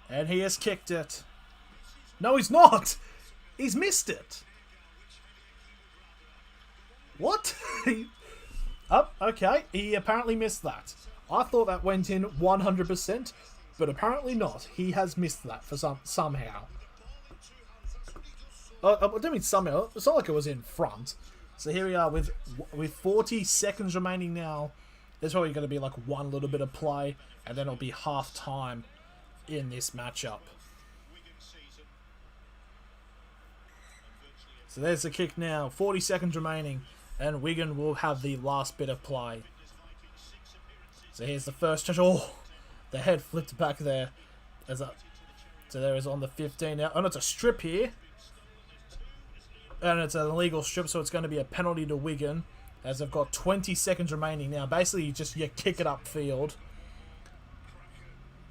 and he has kicked it. No, he's not! He's missed it! What? Oh, okay. He apparently missed that. I thought that went in 100%, but apparently not. He has missed that for somehow. I don't mean somehow. It's not like it was in front. So here we are with 40 seconds remaining now. There's probably going to be like one little bit of play, and then it'll be half time in this matchup. So there's the kick now. 40 seconds remaining. And Wigan will have the last bit of play. So here's the first touch. Oh, the head flipped back there. So there is on the 15 now. Oh, no, it's a strip here. And it's an illegal strip, so it's going to be a penalty to Wigan. As they've got 20 seconds remaining now. Basically, you kick it upfield.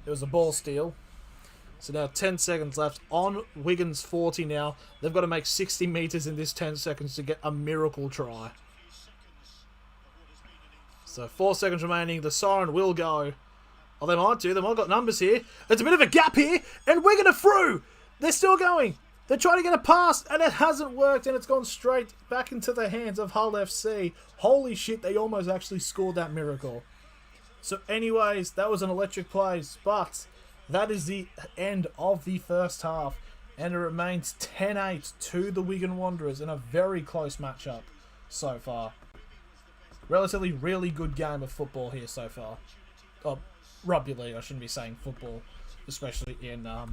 It was a ball steal. So now 10 seconds left on Wigan's 40 now. They've got to make 60 metres in this 10 seconds to get a miracle try. So 4 seconds remaining. The siren will go. Oh, they might do. They might have got numbers here. There's a bit of a gap here. And Wigan are through. They're still going. They're trying to get a pass. And it hasn't worked. And it's gone straight back into the hands of Hull FC. Holy shit. They almost actually scored that miracle. So anyways, that was an electric play. But that is the end of the first half, and it remains 10-8 to the Wigan Wanderers in a very close matchup so far. Relatively really good game of football here so far. Oh, rugby league, I shouldn't be saying football, especially in the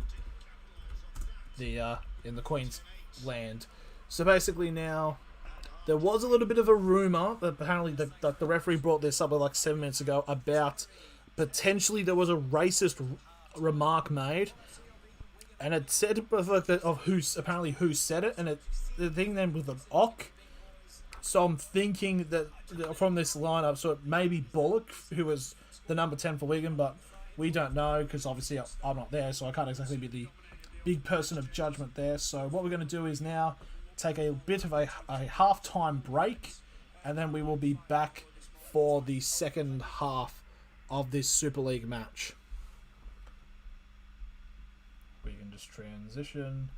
Queensland. So basically now, there was a little bit of a rumour that apparently the referee brought this up like 7 minutes ago about potentially there was a racist remark made, and it said of who said it, and the thing then with the Ock. So I'm thinking that from this lineup, so it may be Bullock, who was the number 10 for Wigan, but we don't know because obviously I'm not there, so I can't exactly be the big person of judgment there. So what we're going to do is now take a bit of a half-time break, and then we will be back for the second half of this Super League match. We can just transition.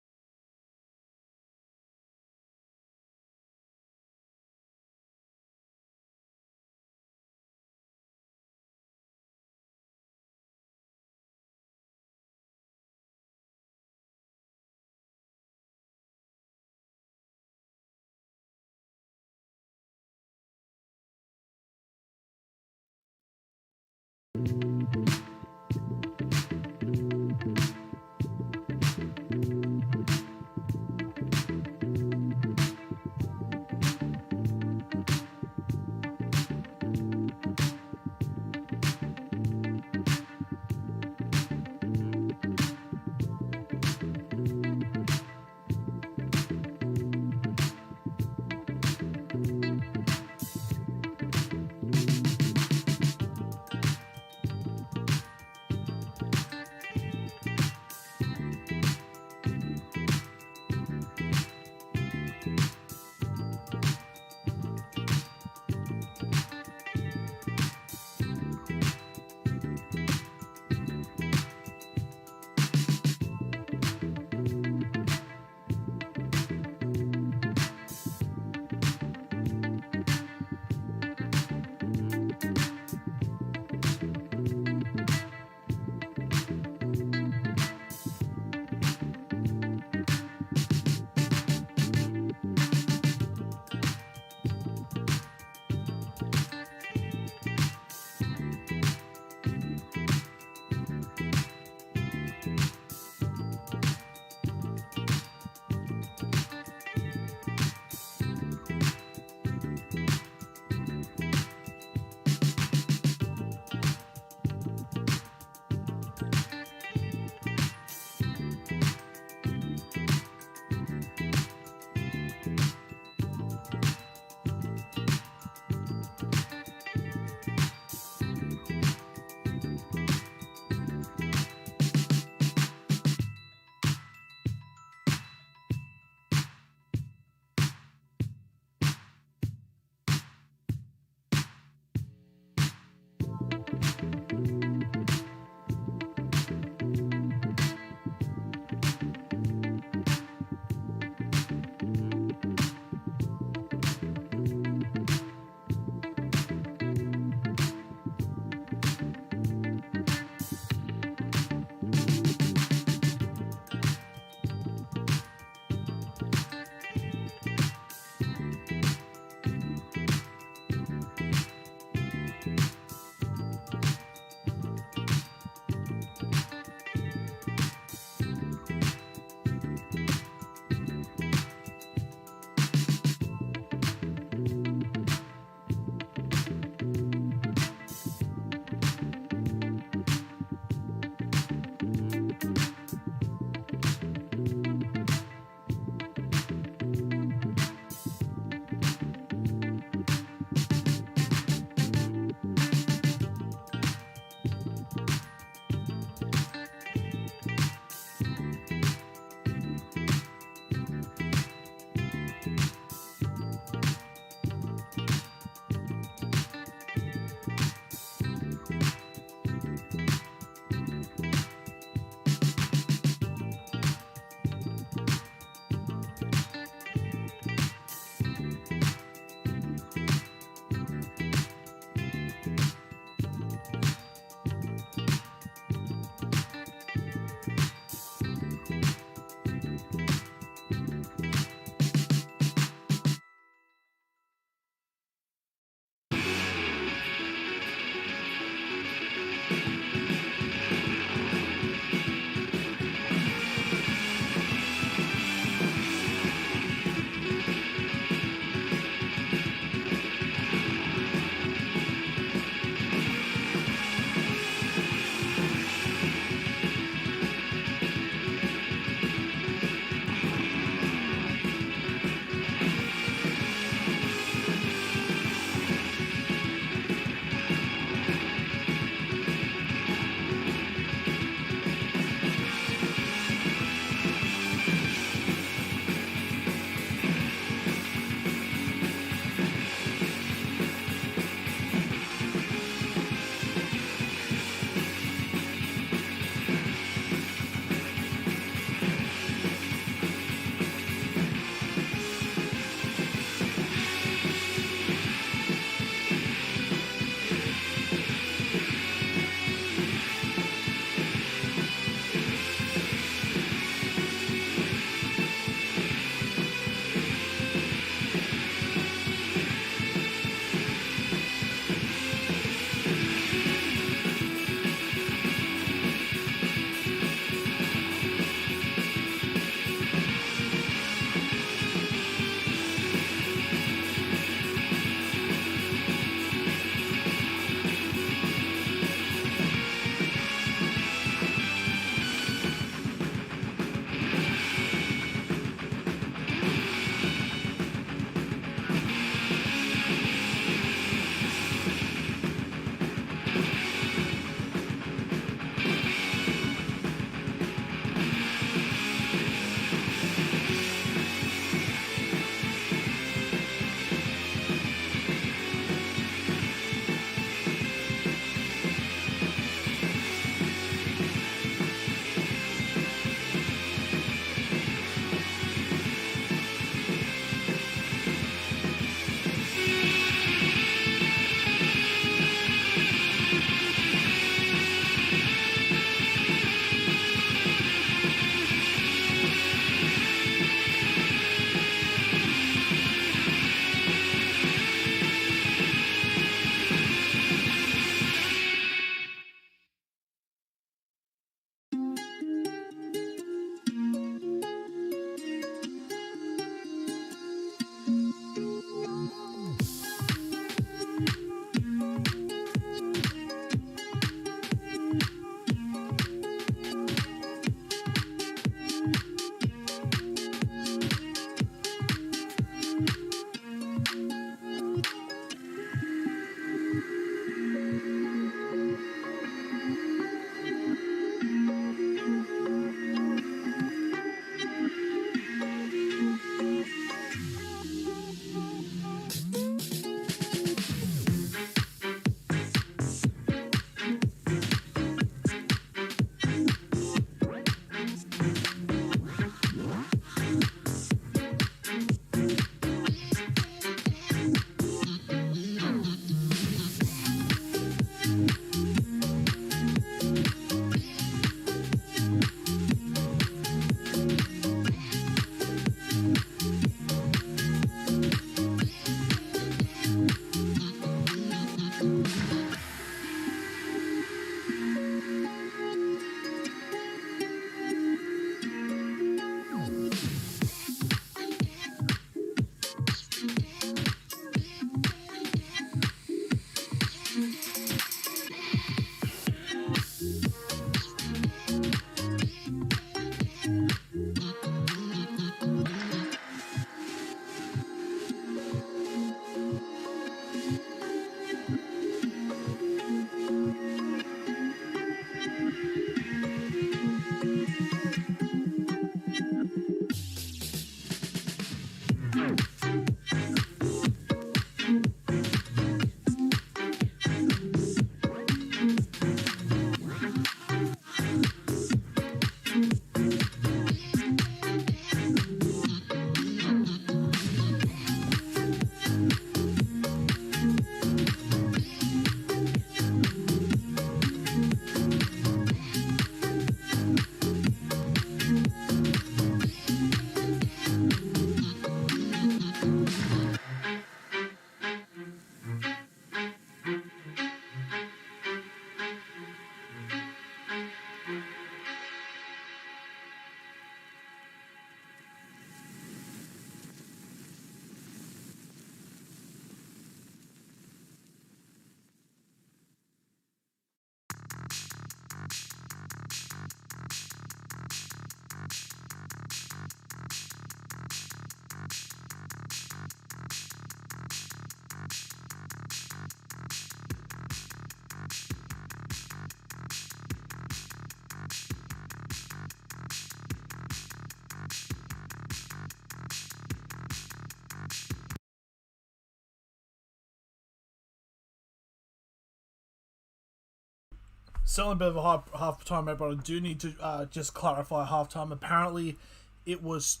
Certainly a bit of a half-time, but I do need to just clarify half-time. Apparently, it was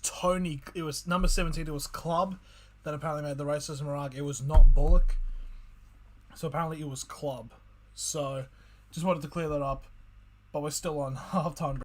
number 17, it was Club that apparently made the racism remark. It was not Bullock. So apparently it was Club. So, just wanted to clear that up. But we're still on half-time.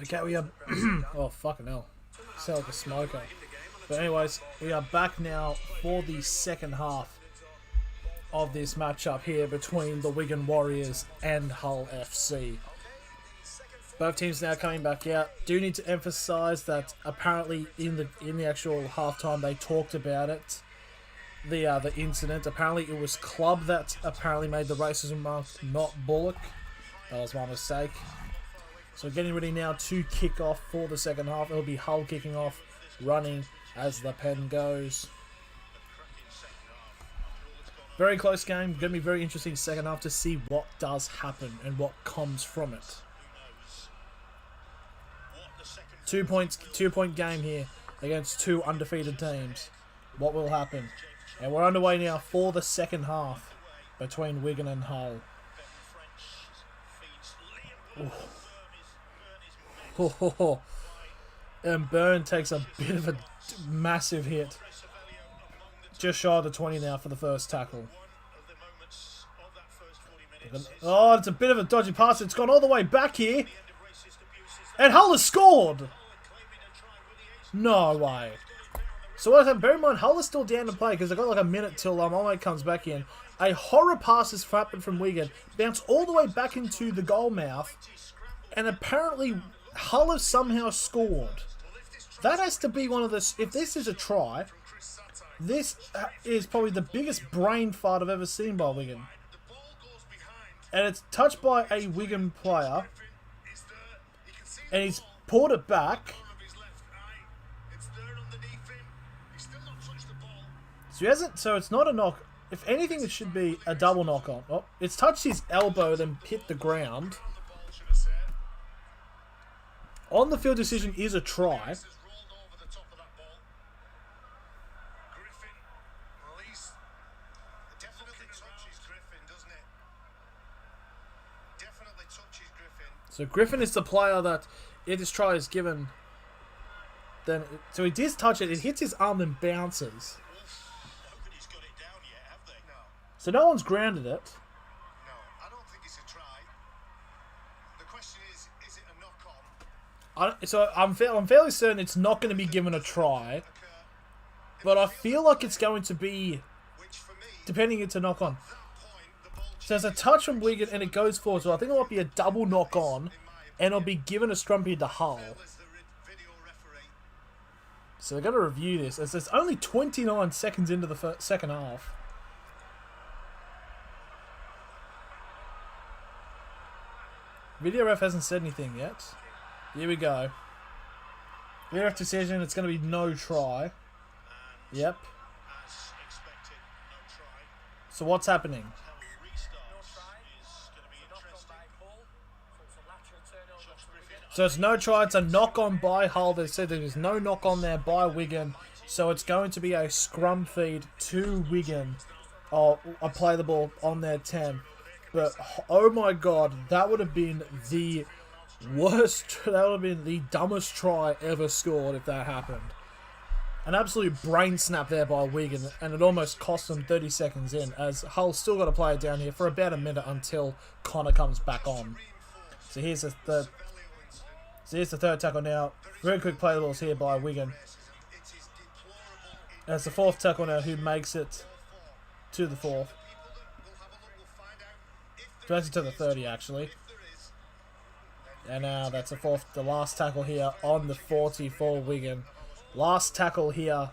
Okay, we are... oh, fucking hell. Sound like a smoker. But anyways, we are back now for the second half of this matchup here between the Wigan Warriors and Hull FC. Both teams now coming back out. Do need to emphasise that apparently in the actual halftime they talked about it. The incident. Apparently it was Club that apparently made the racism remark, not Bullock. That was my mistake. So getting ready now to kick off for the second half. It'll be Hull kicking off, running as the pen goes. Very close game. Going to be very interesting second half to see what does happen and what comes from it. 2 points, 2-point game here against two undefeated teams. What will happen? And we're underway now for the second half between Wigan and Hull. And Byrne takes a bit of a massive hit. Just shy of the 20 now for the first tackle. Oh, it's a bit of a dodgy pass. It's gone all the way back here. And Hull has scored! No way. So what happened? Bear in mind, Hull is still down to play because they've got like a minute till Olmo comes back in. A horror pass has happened from Wigan. Bounced all the way back into the goal mouth. And apparently Hull has somehow scored. That has to be one of the... If this is a try, this is probably the biggest brain fart I've ever seen by Wigan. And it's touched by a Wigan player. And he's pulled it back. So he hasn't. So it's not a knock. If anything, it should be a double knock on. Oh, it's touched his elbow, then hit the ground. On the field decision is a try. So Griffin is the player that, if this try is given, then... So he does touch it, it hits his arm and bounces. So no one's grounded it. No, I don't think it's a try. The question is it a knock-on? So I'm fairly certain it's not going to be given a try. But I feel like it's going to be, depending it's a knock-on. So there's a touch from Wigan and it goes forward. So I think it might be a double knock-on. And it'll be given a scrumpy to Hull. So they're going to review this. As there's only 29 seconds into the second half. Video ref hasn't said anything yet. Here we go. Video ref decision. It's going to be no try. Yep. So what's happening? So it's no try, it's a knock-on by Hull. They said there's no knock-on there by Wigan. So it's going to be a scrum feed to Wigan. Oh, I play the ball on their 10. But, oh my god, that would have been the worst, that would have been the dumbest try ever scored if that happened. An absolute brain snap there by Wigan, and it almost cost them 30 seconds in, as Hull still got to play it down here for about a minute until Connor comes back on. So here's the third tackle now. Very quick play the balls here by Wigan. And it's the fourth tackle now who makes it to the fourth. Makes it to the 30 actually. And now that's the last tackle here on the 40 for Wigan. Last tackle here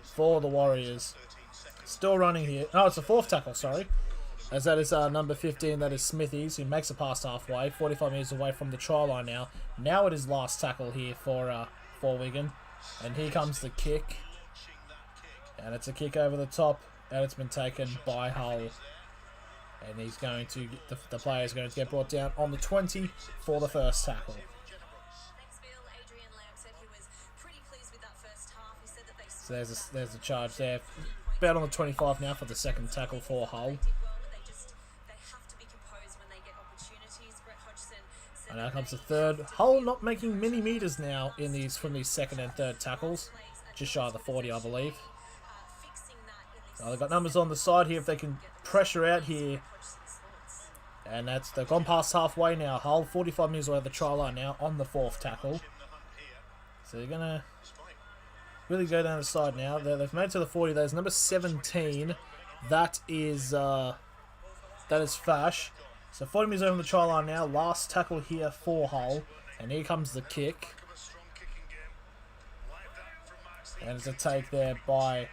for the Warriors. Still running here. Oh, it's the fourth tackle, sorry. As that is number 15, that is Smithies, who makes it past halfway, 45 metres away from the try line now. Now it is last tackle here for Wigan. And here comes the kick. And it's a kick over the top, and it's been taken by Hull. And he's going to, the player is going to get brought down on the 20 for the first tackle. So there's a charge there. About on the 25 now for the second tackle for Hull. And now comes the third. Hull not making many meters now in these from these second and third tackles. Just shy of the 40, I believe. They've got numbers on the side here if they can pressure out here And they've gone past halfway now. Hull 45 metres away at the try line now on the 4th tackle. So they're going to really go down the side now. They've made it to the 40. There's number 17. That is Fash. So 40 metres over the try line now. Last tackle here for Hull. And here comes the kick. And it's a take there by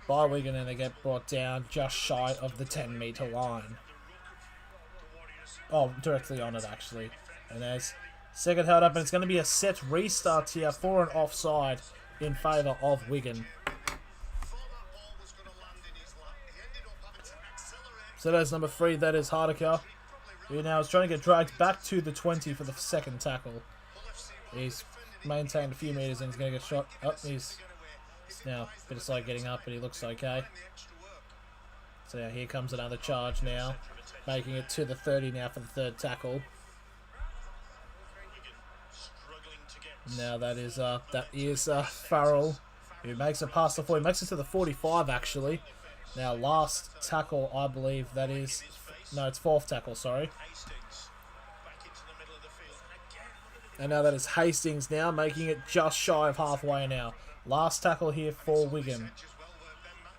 Wigan, and they get brought down just shy of the 10-metre line. Oh, directly on it, actually. And there's second held up, and it's going to be a set restart here for an offside in favour of Wigan. So there's number 3, that is Hardiker, who now is trying to get dragged back to the 20 for the second tackle. He's maintained a few metres and he's going to get shot. Oh, he's now a bit of slow getting up, but he looks okay. So now here comes another charge now, making it to the 30 now for the third tackle. Now that is Farrell, who makes it past the 40, makes it to the 45 actually. Now last tackle, I believe that is, no, it's 4th tackle, sorry. And now that is Hastings now, making it just shy of halfway now. Last tackle here for Wigan.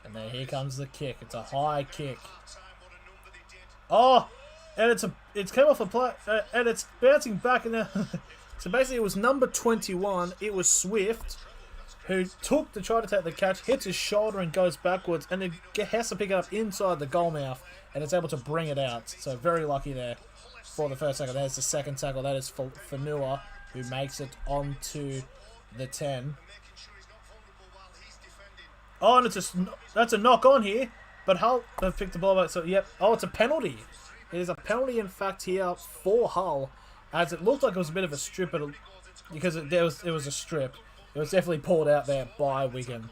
And then here comes the kick. It's a high kick. Oh! And it's came off a play, and it's bouncing back. And so basically it was number 21. It was Swift, who took to try to take the catch, hits his shoulder and goes backwards. And it has to pick it up inside the goal mouth. And it's able to bring it out. So very lucky there for the first tackle. There's the second tackle. That is for Fanua, who makes it onto the 10. Oh, and that's a knock on here. But Hull have picked the ball back. So, yep. Oh, it's a penalty. It is a penalty, in fact, here for Hull. As it looked like it was a bit of a strip. Because it was a strip. It was definitely pulled out there by Wigan.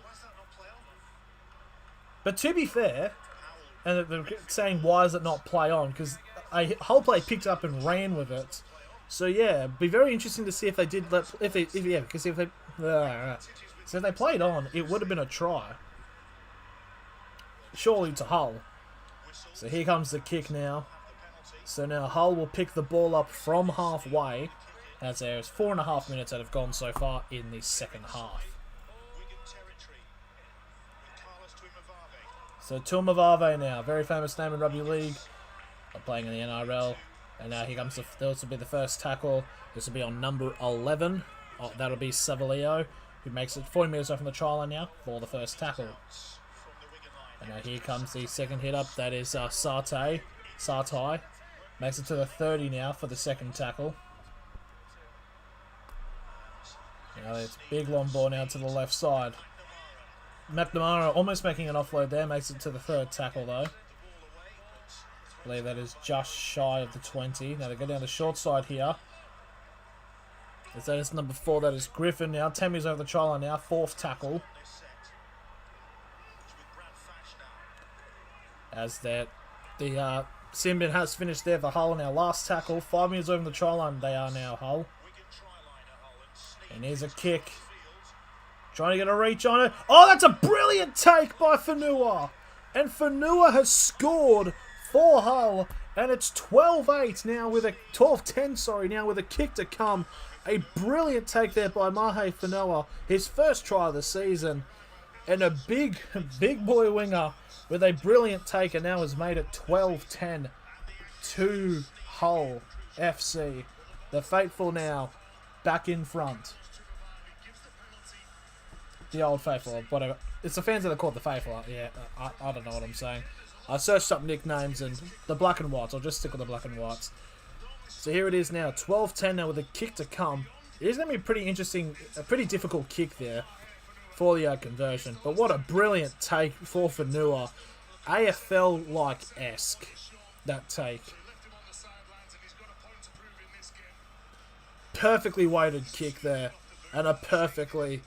But to be fair, and they're saying, why is it not play on? Because a Hull play picked up and ran with it. So yeah, be very interesting to see if they did because if they played on, it would have been a try. Surely to Hull. So here comes the kick now. So now Hull will pick the ball up from halfway, as there's 4.5 minutes that have gone so far in the second half. So Tuamavave now, very famous name in rugby league, playing in the NRL. And now here comes this will be the first tackle. This will be on number 11. Oh, that'll be Savalio, who makes it 40 metres away from the try line now for the first tackle. And now here comes the second hit up. That is Sartai. Makes it to the 30 now for the second tackle. Now it's big long ball now to the left side. McNamara almost making an offload there. Makes it to the third tackle though. I believe that is just shy of the 20. Now they go down the short side here. That is number 4. That is Griffin now. 10 metres over the try line now. 4th tackle. As that the Simbin has finished there for Hull now. Last tackle. 5 metres over the try line. They are now Hull. And here's a kick. Trying to get a reach on it. Oh, that's a brilliant take by Fanua. And Fanua has scored for Hull, and it's 12-8 now with a 12-10. Sorry, now with a kick to come. A brilliant take there by Mahe Fanua, his first try of the season, and a big boy winger with a brilliant take, and now has made it 12-10 to Hull FC. The faithful now back in front. The old faithful, whatever. It's the fans that are called the faithful. Yeah, I don't know what I'm saying. I searched up nicknames and the black and whites. I'll just stick with the black and whites. So here it is now, 12-10 now with a kick to come. It is going to be pretty interesting, a pretty difficult kick there for the conversion. But what a brilliant take for Fanua. AFL-like-esque, that take. Perfectly weighted kick there. And a perfectly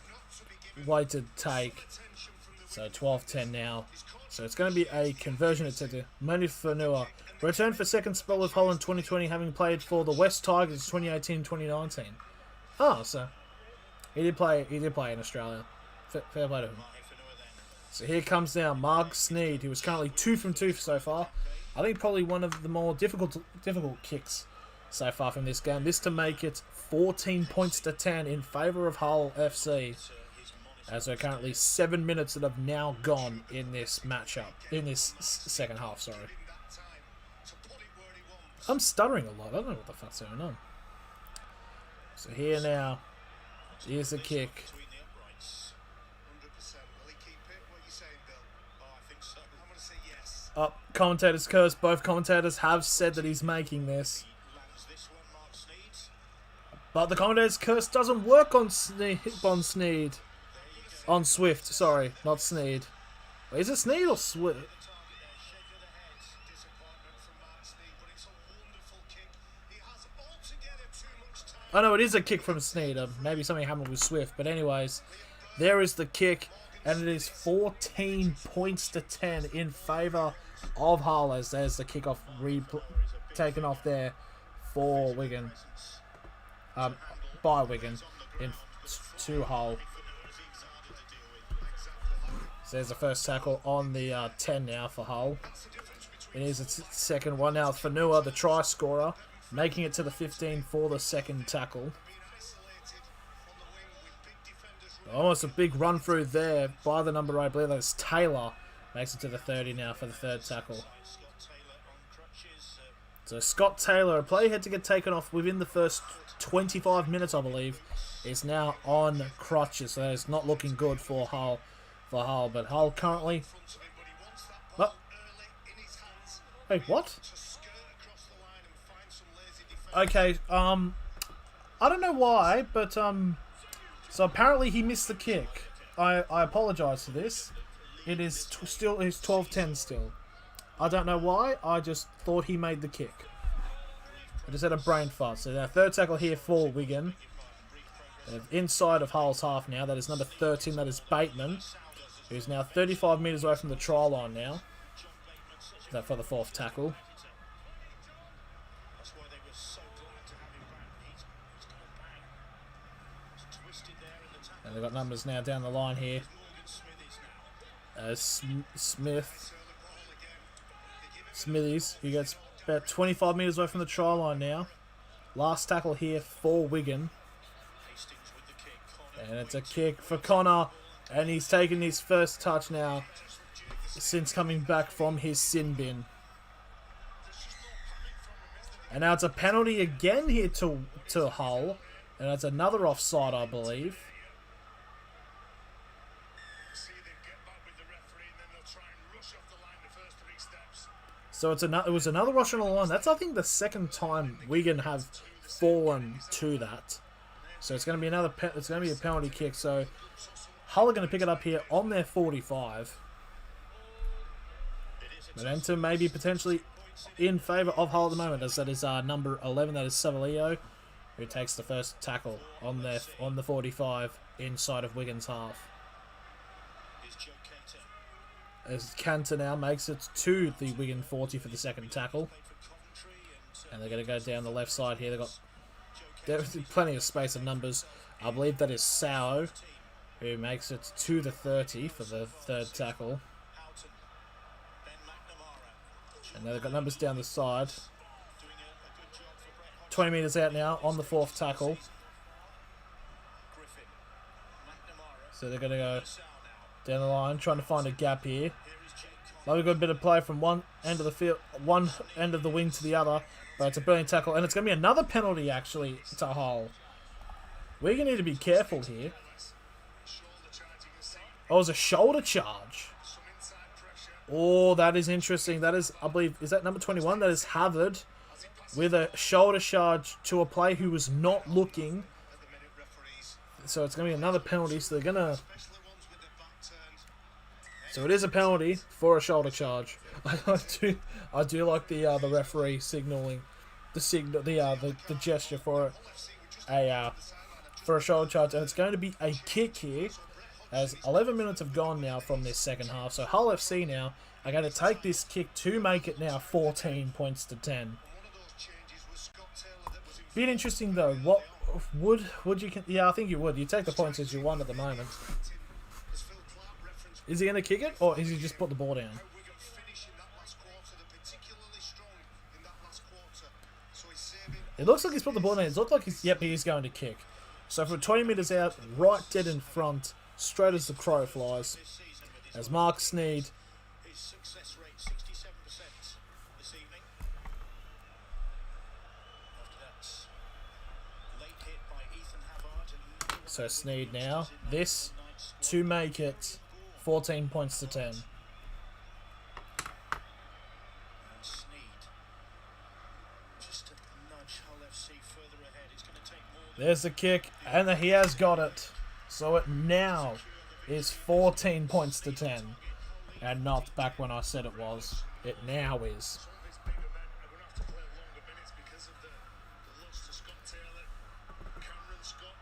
weighted take. So 12-10 now. So it's going to be a conversion attempt. Manu Fanua returned for second spell with Hull in 2020, having played for the West Tigers 2018-2019. Oh, so he did play in Australia. Fair play to him. So here comes now Mark Sneed, who was currently 2 from 2 so far. I think probably one of the more difficult kicks so far from this game. This to make it 14 points to 10 in favour of Hull FC. As there are currently 7 minutes that have now gone in this matchup, in this second half, sorry. I'm stuttering a lot. I don't know what the fuck's going on. So here now, here's the kick. Up, commentators curse. Both commentators have said that he's making this. But the commentator's curse doesn't work on Sneed. On Swift, sorry, not Sneed. Wait, is it Sneed or Swift? Oh no, it is a kick from Sneed. Maybe something happened with Swift. But anyways, there is the kick. And it is 14 points to 10 in favour of Hull. As there's the kickoff taken off there for Wigan. By Wigan to Hull. So there's the first tackle on the 10 now for Hull. It is a second one now for Fanua, the try scorer, making it to the 15 for the second tackle. Almost a big run through there by the number 8. I believe that's Taylor. Makes it to the 30 now for the third tackle. So Scott Taylor, a player had to get taken off within the first 25 minutes, I believe, is now on crutches. So it's not looking good for Hull. But Hull currently... What? Wait, what? Okay, I don't know why, but, so apparently he missed the kick. I apologise for this. It is still, it's 12-10 still. I don't know why, I just thought he made the kick. I just had a brain fart. So now third tackle here for Wigan. Inside of Hull's half now, that is number 13, that is Bateman. Who's now 35 metres away from the try line now. That for the fourth tackle. And they've got numbers now down the line here. Smithies, who gets about 25 metres away from the try line now. Last tackle here for Wigan. And it's a kick for Connor. And he's taken his first touch now since coming back from his sin bin. And now it's a penalty again here to Hull. And it's another offside, I believe. So it was another rush on the line. That's, I think, the second time Wigan have fallen to that. So it's going to be a penalty kick. So Hull are going to pick it up here on their 45. But enter maybe potentially in favour of Hull at the moment, as that is number 11, that is Savalio, who takes the first tackle on the 45 inside of Wigan's half. As Cantor now makes it to the Wigan 40 for the second tackle. And they're going to go down the left side here. There's plenty of space of numbers. I believe that is Sao, who makes it to the 30 for the third tackle. And they've got numbers down the side. 20 metres out now on the fourth tackle. So they're going to go down the line, trying to find a gap here. Now we've got a bit of play from one end of the field, one end of the wing to the other. But it's a brilliant tackle, and it's going to be another penalty actually to Hull. We're going to need to be careful here. Oh, it was a shoulder charge. Oh, that is interesting. That is, I believe, is that number 21? That is Harvard with a shoulder charge to a player who was not looking. So it's going to be another penalty. So they're going to... So it is a penalty for a shoulder charge. I do like the referee signaling the gesture for a shoulder charge, and it's going to be a kick here, as 11 minutes have gone now from this second half. So Hull FC now are going to take this kick to make it now 14 points to 10. Bit interesting though. What would you? Yeah, I think you would. You take the points as you want at the moment. Is he going to kick it, or is he just put the ball down? It looks like he's put the ball in. It looks like he's going to kick. So from 20 metres out, right dead in front, straight as the crow flies. As Mark Sneed. His success rate 67% this evening. After that, late hit by Ethan Havard. So Sneed now. This to make it 14 points to 10. And Sneed just to nudge Hull FC further ahead. It's going to take more than There's the kick, and he has got it. So it now is 14 points to 10. And not back when I said it was. It now is. some of his bigger men are going to have to play longer minutes because of the loss to Scott Taylor. Cameron Scott,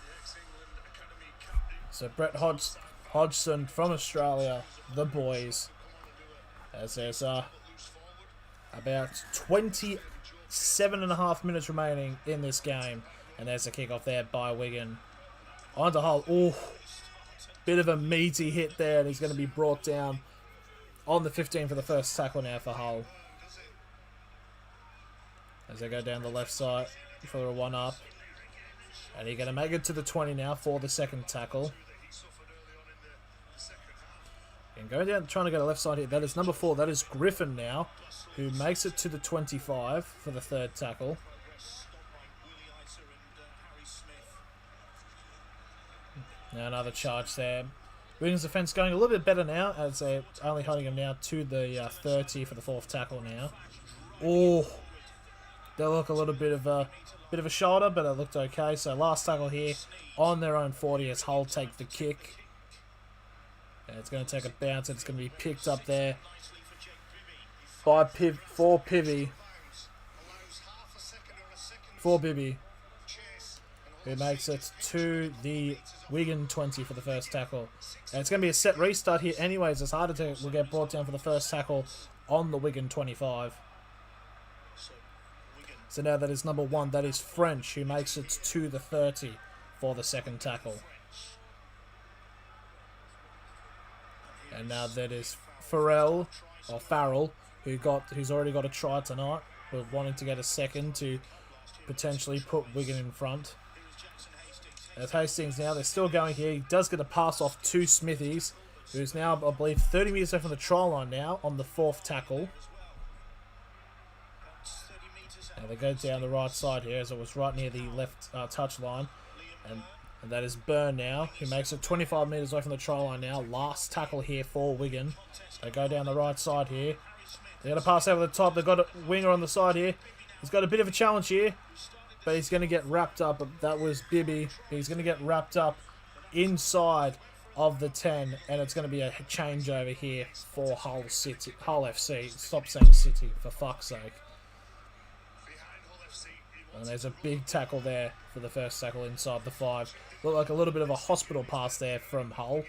the ex-England Academy captain. So Brett Hodgson from Australia, the boys. As there's about 27.5 minutes remaining in this game. And there's a kick off there by Wigan. Onto Hull. Oh, bit of a meaty hit there. And he's going to be brought down on the 15 for the first tackle now for Hull. As they go down the left side for a one-up. And he's going to make it to the 20 now for the second tackle. And going down, trying to go to the left side here. That is number 4. That is Griffin now, who makes it to the 25 for the third tackle. Now another charge there. Wigan's defence going a little bit better now, as they're only holding him now to the 30 for the fourth tackle now. Oh, they look a little bit of a shoulder, but it looked okay. So last tackle here on their own 40 as Hull take the kick. And it's going to take a bounce, and it's going to be picked up there by for Bibby, who makes it to the Wigan 20 for the first tackle. And it's going to be a set restart here anyways, as Harder will get brought down for the first tackle on the Wigan 25. So now that is number 1, that is French, who makes it to the 30 for the second tackle. And now that is Farrell, who's already got a try tonight, but wanting to get a second to potentially put Wigan in front. As Hastings now, they're still going here. He does get a pass off to Smithies, who's now, I believe, 30 metres away from the try line now on the fourth tackle. Now they go down the right side here, as it was right near the left touch line. And that is Byrne now, who makes it 25 metres away from the try line now. Last tackle here for Wigan. They go down the right side here. They're going to pass over the top. They've got a winger on the side here. He's got a bit of a challenge here, but he's going to get wrapped up. That was Bibby. He's going to get wrapped up inside of the 10, and it's going to be a changeover here for Hull FC. Stop saying City, for fuck's sake. And there's a big tackle there for the first tackle inside the 5. Looked like a little bit of a hospital pass there from Hull.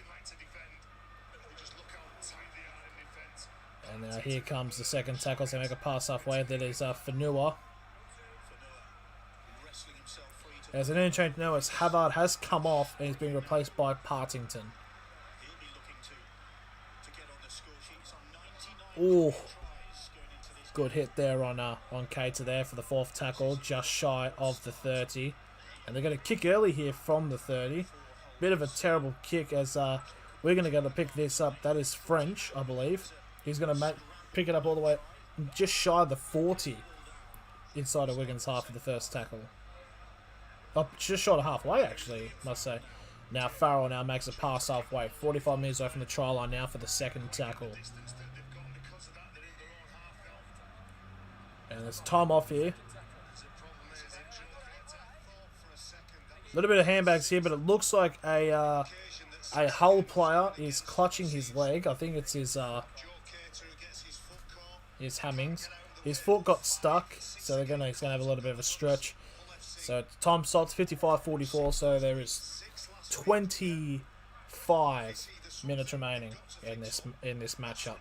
And now here comes the second tackle. So they make a pass halfway. That is Fanua. There's an interchange now as Havard has come off and he's being replaced by Partington. Oh, good hit there on Keita there for the fourth tackle, just shy of the 30. And they're going to kick early here from the 30. Bit of a terrible kick as we're going to go to pick this up. That is French, I believe. He's going to pick it up all the way just shy of the 40 inside of Wigan's half for the first tackle. Oh, just short of halfway, actually, must say. Now Farrell now makes a pass halfway. 45 metres away from the try line now for the second tackle. And there's time off here. A little bit of handbags here, but it looks like a Hull player is clutching his leg. I think it's his Hammings. His foot got stuck, so he's gonna have a little bit of a stretch. So time stops 55:44. So there is 25 minutes remaining in this matchup.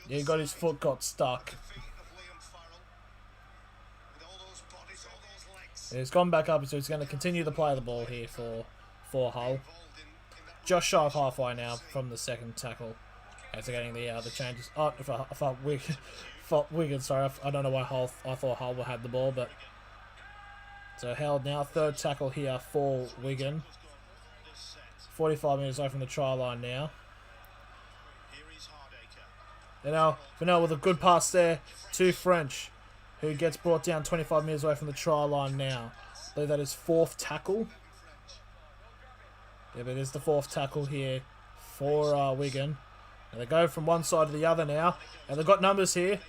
Yeah, he got his foot got stuck. He's gone back up, so he's going to continue to play the ball here for Hull. Just shy of halfway now from the second tackle. As they're getting the changes. Oh, if I Wigan, sorry, I don't know why I thought Hull had the ball, but so held now. Third tackle here for Wigan. 45 minutes away from the try line now. And now Vanel with a good pass there to French, who gets brought down 25 minutes away from the try line now. I believe that is fourth tackle. Yeah, but it is the fourth tackle here for Wigan. And they go from one side to the other now. And they've got numbers here.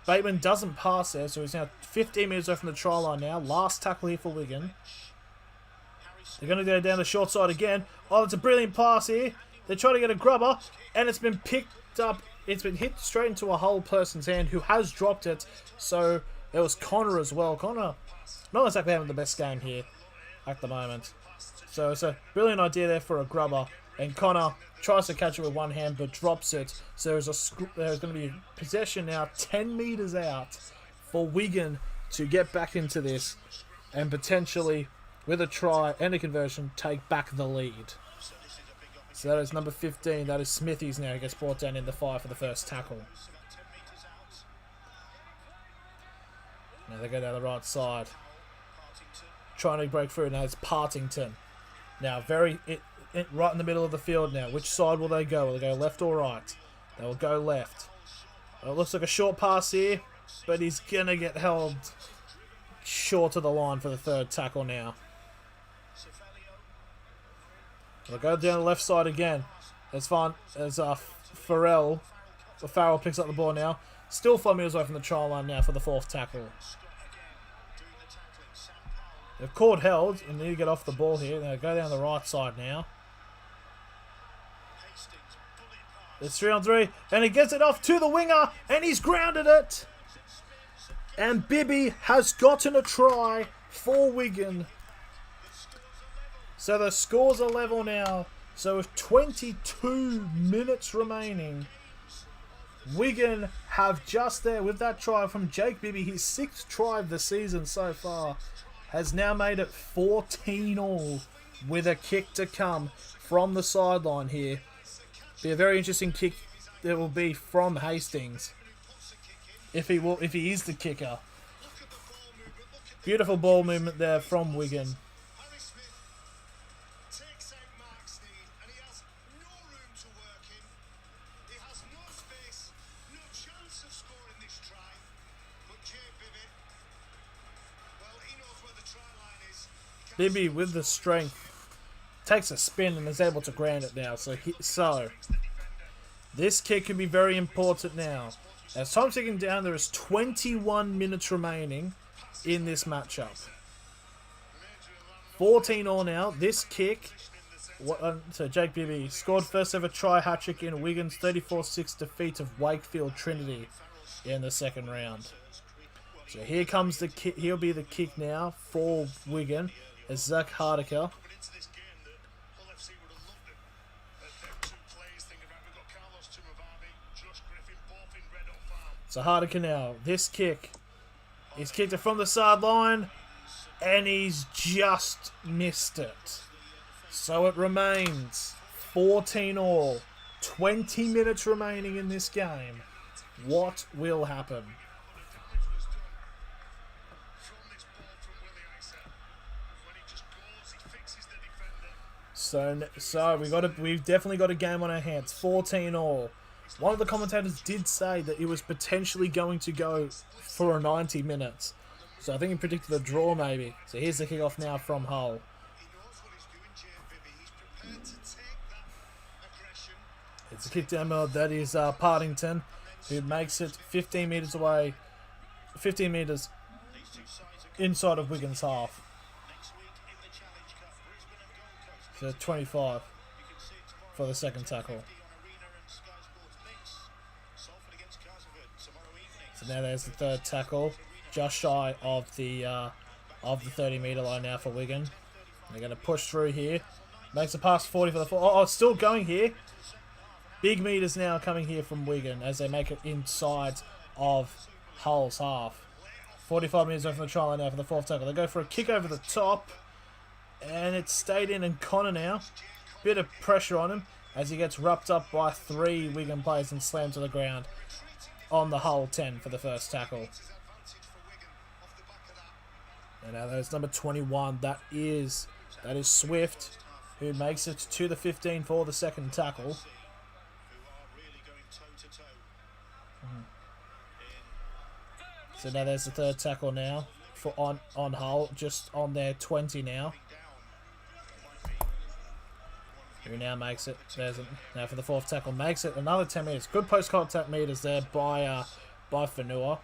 Bateman doesn't pass there, so he's now 15 minutes away from the try line now. Last tackle here for Wigan. They're going to go down the short side again. Oh, it's a brilliant pass here. They're trying to get a grubber, and it's been picked up. It's been hit straight into a Hull person's hand who has dropped it. So there was Connor as well. Connor, not exactly having the best game here at the moment. So it's a brilliant idea there for a grubber. And Connor tries to catch it with one hand but drops it. So there's going to be possession now 10 metres out for Wigan to get back into this and potentially, with a try and a conversion, take back the lead. So that is number 15. That is Smithies now. He gets brought down in the 5 for the first tackle. Now they go down the right side. Trying to break through. Now it's Partington. Now right in the middle of the field now. Which side will they go? Will they go left or right? They will go left. Well, it looks like a short pass here, but he's going to get held short of the line for the third tackle now. They'll go down the left side again. That's fine. As Farrell picks up the ball now. Still 5 metres away from the try line now for the fourth tackle. They've caught held and need to get off the ball here. They'll go down the right side now. It's 3-on-3, and he gets it off to the winger, and he's grounded it. And Bibby has gotten a try for Wigan. So the scores are level now. So with 22 minutes remaining, Wigan have just there with that try from Jake Bibby, his 6th try of the season so far, has now made it 14-all with a kick to come from the sideline here. Be a very interesting kick that will be from Hastings if he is the kicker. Beautiful ball movement there from Wigan. Bibby with the strength takes a spin and is able to ground it now. So this kick can be very important now. As time's ticking down, there is 21 minutes remaining in this matchup. 14-all now. This kick. So Jake Bibby scored first ever try hat-trick in Wigan's 34-6 defeat of Wakefield Trinity in the second round. So here comes the kick. He'll be the kick now for Wigan. As Zach Hardiker. So Hardiker now. This kick. He's kicked it from the sideline. And he's just missed it. So it remains 14-all. 20 minutes remaining in this game. What will happen? So we've definitely got a game on our hands. 14-all. One of the commentators did say that it was potentially going to go for 90 minutes. So I think he predicted a draw maybe. So here's the kickoff now from Hull. It's a kick down middle. That is Partington, who makes it 15 metres away. 15 metres inside of Wigan's half. So 25 for the second tackle. So now there's the third tackle, just shy of the 30-metre line now for Wigan. They're going to push through here. Makes a pass 40 for the 4. Oh, it's still going here. Big meters now coming here from Wigan as they make it inside of Hull's half. 45 metres away from the try line now for the fourth tackle. They go for a kick over the top. And it's stayed in, and Connor now. Bit of pressure on him. as he gets wrapped up by 3 Wigan players and slammed to the ground on the Hull 10 for the first tackle. And now there's number 21. That is Swift, who makes it to the 15 for the second tackle. So now there's the third tackle now for on Hull, just on their 20 now. Who now makes it? Now for the fourth tackle, makes it another 10 meters. Good post contact meters there by Fanua.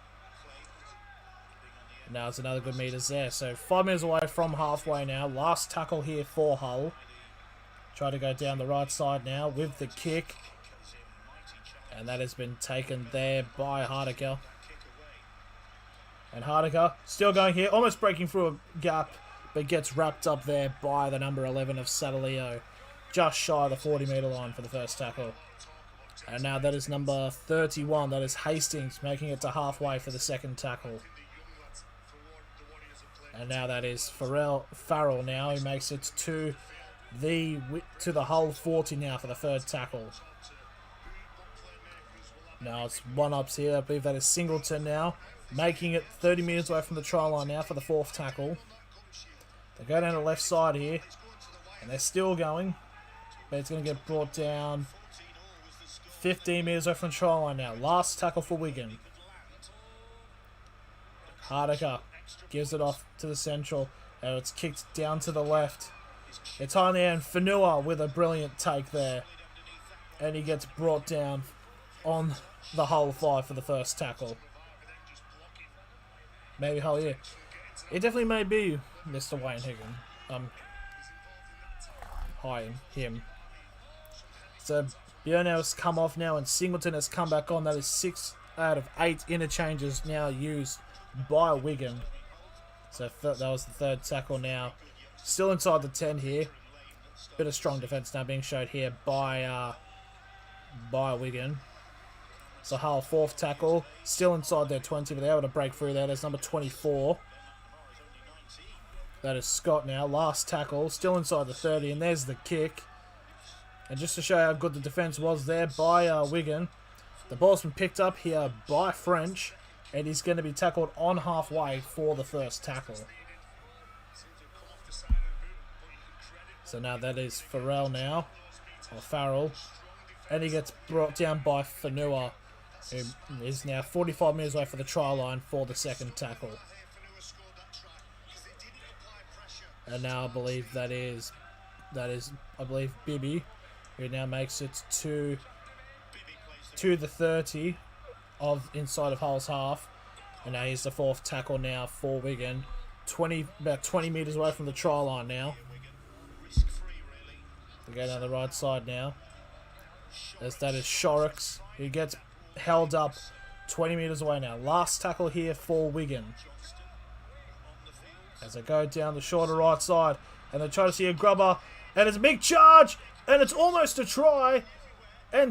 Now it's another good meters there. So 5 meters away from halfway now. Last tackle here for Hull. Try to go down the right side now with the kick. And that has been taken there by Hardiker. And Hardiker still going here. Almost breaking through a gap. But gets wrapped up there by the number 11 of Satalio. Just shy of the 40-meter line for the first tackle. And now that is number 31. That is Hastings making it to halfway for the second tackle. And now that is Farrell now, who makes it to the Hull 40 now for the third tackle. Now it's one-ups here. I believe that is Singleton now, making it 30 metres away from the try line now for the fourth tackle. They go down the left side here, and they're still going. But it's going to get brought down 15 metres away from the try line now. Last tackle for Wigan. Hardiker gives it off to the central. And it's kicked down to the left. It's high in the air, and Fanua with a brilliant take there. And he gets brought down on the Hull 5 for the first tackle. Maybe Hull, yeah. It definitely may be Mr. Wayne Higgin. High in him. So Bjorn has come off now, and Singleton has come back on. That is 6 out of 8 interchanges now used by Wigan. So that was the third tackle now. Still inside the 10 here. Bit of strong defence now being showed here by Wigan. So Hull, fourth tackle. Still inside their 20, but they're able to break through there. There's number 24. That is Scott now. Last tackle. Still inside the 30, and there's the kick. And just to show how good the defence was there by Wigan, the ball's been picked up here by French, and he's going to be tackled on halfway for the first tackle. So now that is Farrell now, or Farrell, and he gets brought down by Fanua, who is now 45 metres away for the try line for the second tackle. And now I believe that is Bibby, who now makes it to the 30 of inside of Hull's half. And now here's the fourth tackle now for Wigan. About 20 metres away from the try line now. They go down the right side now. As that is Shorrocks, who gets held up 20 metres away now. Last tackle here for Wigan. As they go down the shorter right side, and they try to see a grubber, and it's a big charge, and it's almost a try, and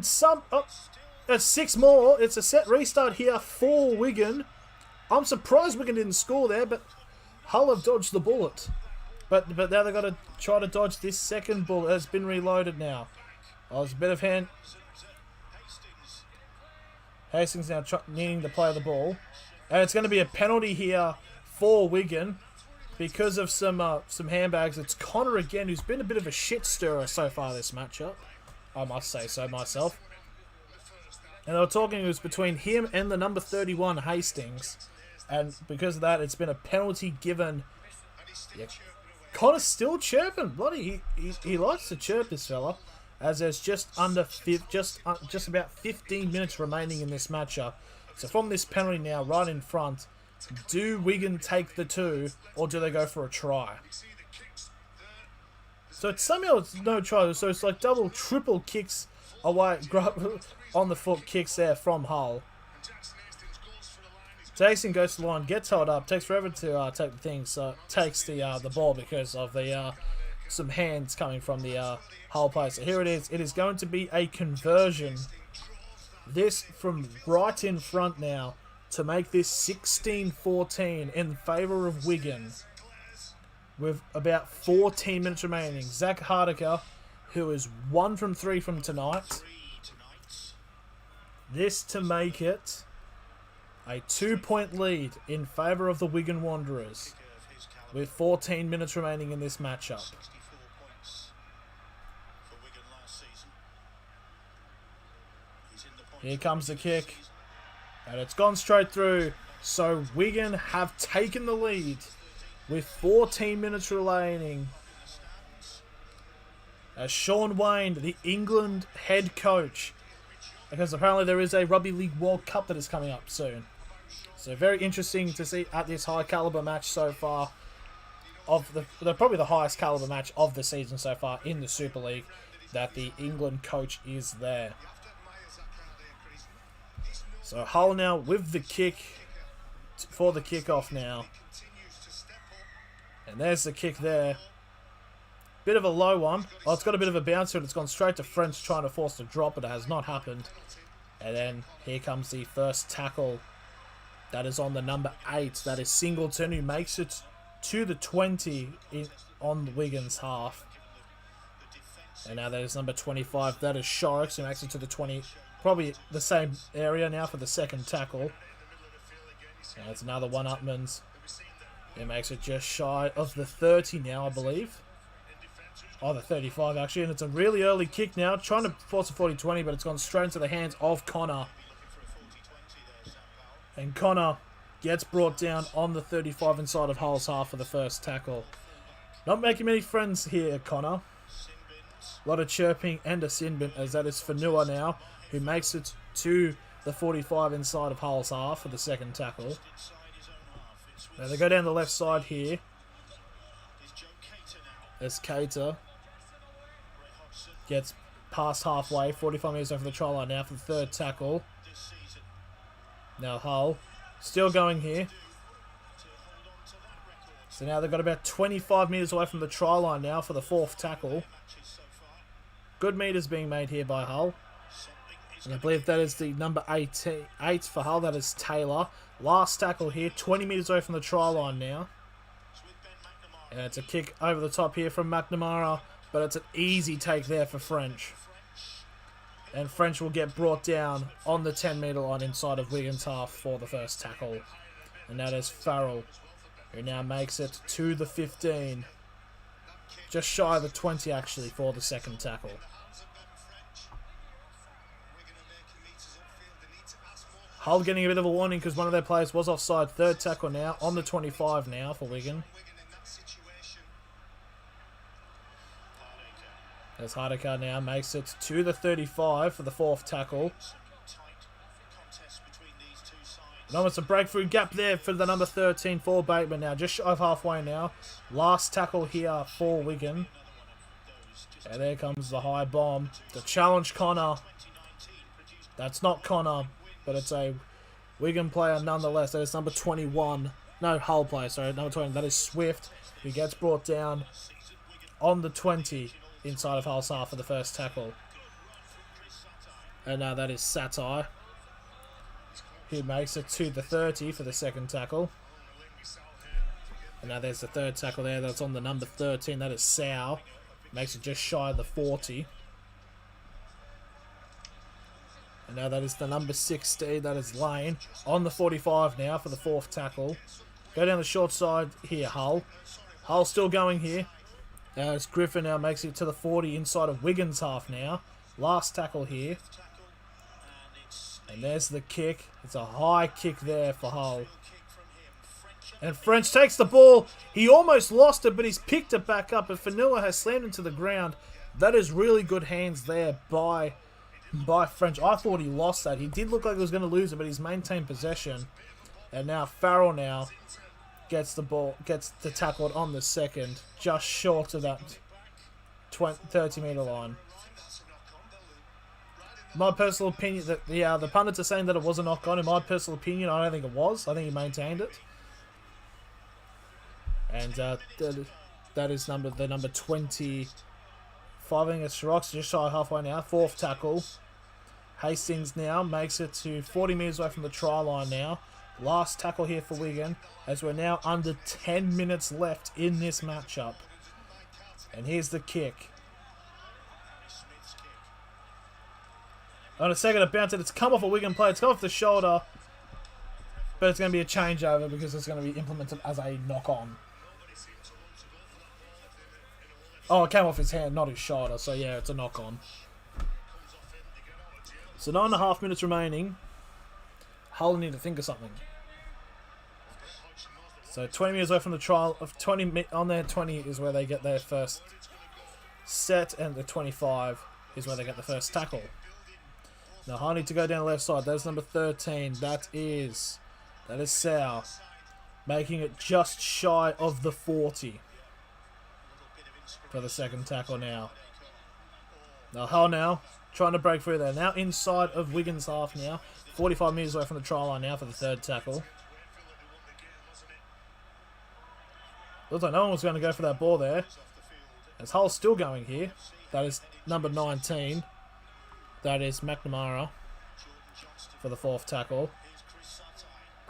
it's 6 more. It's a set restart here for Wigan. I'm surprised Wigan didn't score there, but Hull have dodged the bullet. But now they've got to try to dodge this second bullet. It's been reloaded now. Oh, there's a bit of hand. Hastings now needing to play the ball, and it's going to be a penalty here for Wigan. Because of some handbags. It's Connor again, who's been a bit of a shit stirrer so far this matchup. I must say so myself. And they were talking it was between him and the number 31, Hastings. And because of that, it's been a penalty given. Yeah. Connor's still chirping. Bloody, he likes to chirp, this fella. As there's just about 15 minutes remaining in this matchup. So from this penalty now, right in front, do Wigan take the 2, or do they go for a try? So it's somehow it's no try, so it's like double, triple kicks away, on the foot kicks there from Hull. Jason goes to the line, gets held up, takes forever to take the thing, so takes the ball because of the some hands coming from the Hull player. So here it is going to be a conversion. This from right in front now, to make this 16-14 in favour of Wigan with about 14 minutes remaining. Zach Hardiker, who is 1 from 3 from tonight. This to make it a 2-point lead in favour of the Wigan Wanderers, with 14 minutes remaining in this matchup. Here comes the kick, and it's gone straight through. So Wigan have taken the lead with 14 minutes remaining, as Sean Wayne, the England head coach, because apparently there is a Rugby League World Cup that is coming up soon. So very interesting to see at this high caliber match so far, of probably the highest caliber match of the season so far in the Super League, that the England coach is there. So Hull now with the kick for the kickoff now. And there's the kick there. Bit of a low one. Oh, it's got a bit of a bouncer, and it's gone straight to French, trying to force the drop, but it has not happened. And then here comes the first tackle. That is on the number 8. That is Singleton, who makes it to the 20 on Wigan's half. And now that is number 25. That is Sharks, who makes it to the 20. Probably the same area now for the second tackle. And it's another one-upman's. It makes it just shy of the 30 now, I believe. Oh, the 35 actually. And it's a really early kick now. Trying to force a 40-20, but it's gone straight into the hands of Connor. And Connor gets brought down on the 35 inside of Hull's half for the first tackle. Not making many friends here, Connor. A lot of chirping and a sin bin, as that is Fanua now, who makes it to the 45 inside of Hull's half for the second tackle. Now they go down the left side here. As Cater gets past halfway, 45 metres over the try line now for the third tackle. Now Hull still going here. So now they've got about 25 metres away from the try line now for the fourth tackle. Good metres being made here by Hull. And I believe that is the number 8 for Hull. That is Taylor. Last tackle here, 20 metres away from the try line now. And it's a kick over the top here from McNamara, but it's an easy take there for French. And French will get brought down on the 10-metre line inside of Wigan's half for the first tackle. And that is Farrell, who now makes it to the 15. Just shy of the 20, actually, for the second tackle. Hull getting a bit of a warning because one of their players was offside. Third tackle now on the 25 now for Wigan. As Hardekar now makes it to the 35 for the fourth tackle. And almost a breakthrough gap there for the number 13 for Bateman now. Just shy of halfway now. Last tackle here for Wigan. And there comes the high bomb to challenge Connor. That's not Connor, but it's a Wigan player nonetheless. That is number 21. No, Hull player, sorry. Number 20. That is Swift, who gets brought down on the 20 inside of Hull's half for the first tackle. And now that is Satai, who makes it to the 30 for the second tackle. And now there's the third tackle there. That's on the number 13. That is Sau. Makes it just shy of the 40. And now that is the number 16. That is Lane. On the 45 now for the fourth tackle. Go down the short side here, Hull. Hull still going here. As Griffin now makes it to the 40 inside of Wigan's half now. Last tackle here. And there's the kick. It's a high kick there for Hull. And French takes the ball. He almost lost it, but he's picked it back up. And Fanua has slammed into the ground. That is really good hands there by French. I thought he lost that. He did look like he was going to lose it, but he's maintained possession. And now Farrell now gets the ball, gets the tackle on the second, just short of that 30-metre line. My personal opinion, that the pundits are saying that it was a knock on. In my personal opinion, I don't think it was. I think he maintained it. And that is the number 25. I think it's Rocks, just shy halfway now. Fourth tackle. Hastings now makes it to 40 metres away from the try line now. Last tackle here for Wigan, as we're now under 10 minutes left in this matchup. And here's the kick. On a second to bounce it. It's come off a Wigan player. It's come off the shoulder. But it's going to be a changeover because it's going to be implemented as a knock-on. Oh, it came off his hand, not his shoulder. So, yeah, it's a knock-on. So, 9.5 minutes remaining. Hull need to think of something. So, 20 minutes away from the trial. On their 20 is where they get their first set. And the 25 is where they get the first tackle. Now, Hull need to go down the left side. That's number 13. That is Sau. Making it just shy of the 40. For the second tackle now. Now, Hull now. Trying to break through there. Now inside of Wigan's half now. 45 metres away from the try line now for the third tackle. Looks like no one was going to go for that ball there. As Hull's still going here. That is number 19. That is McNamara for the fourth tackle.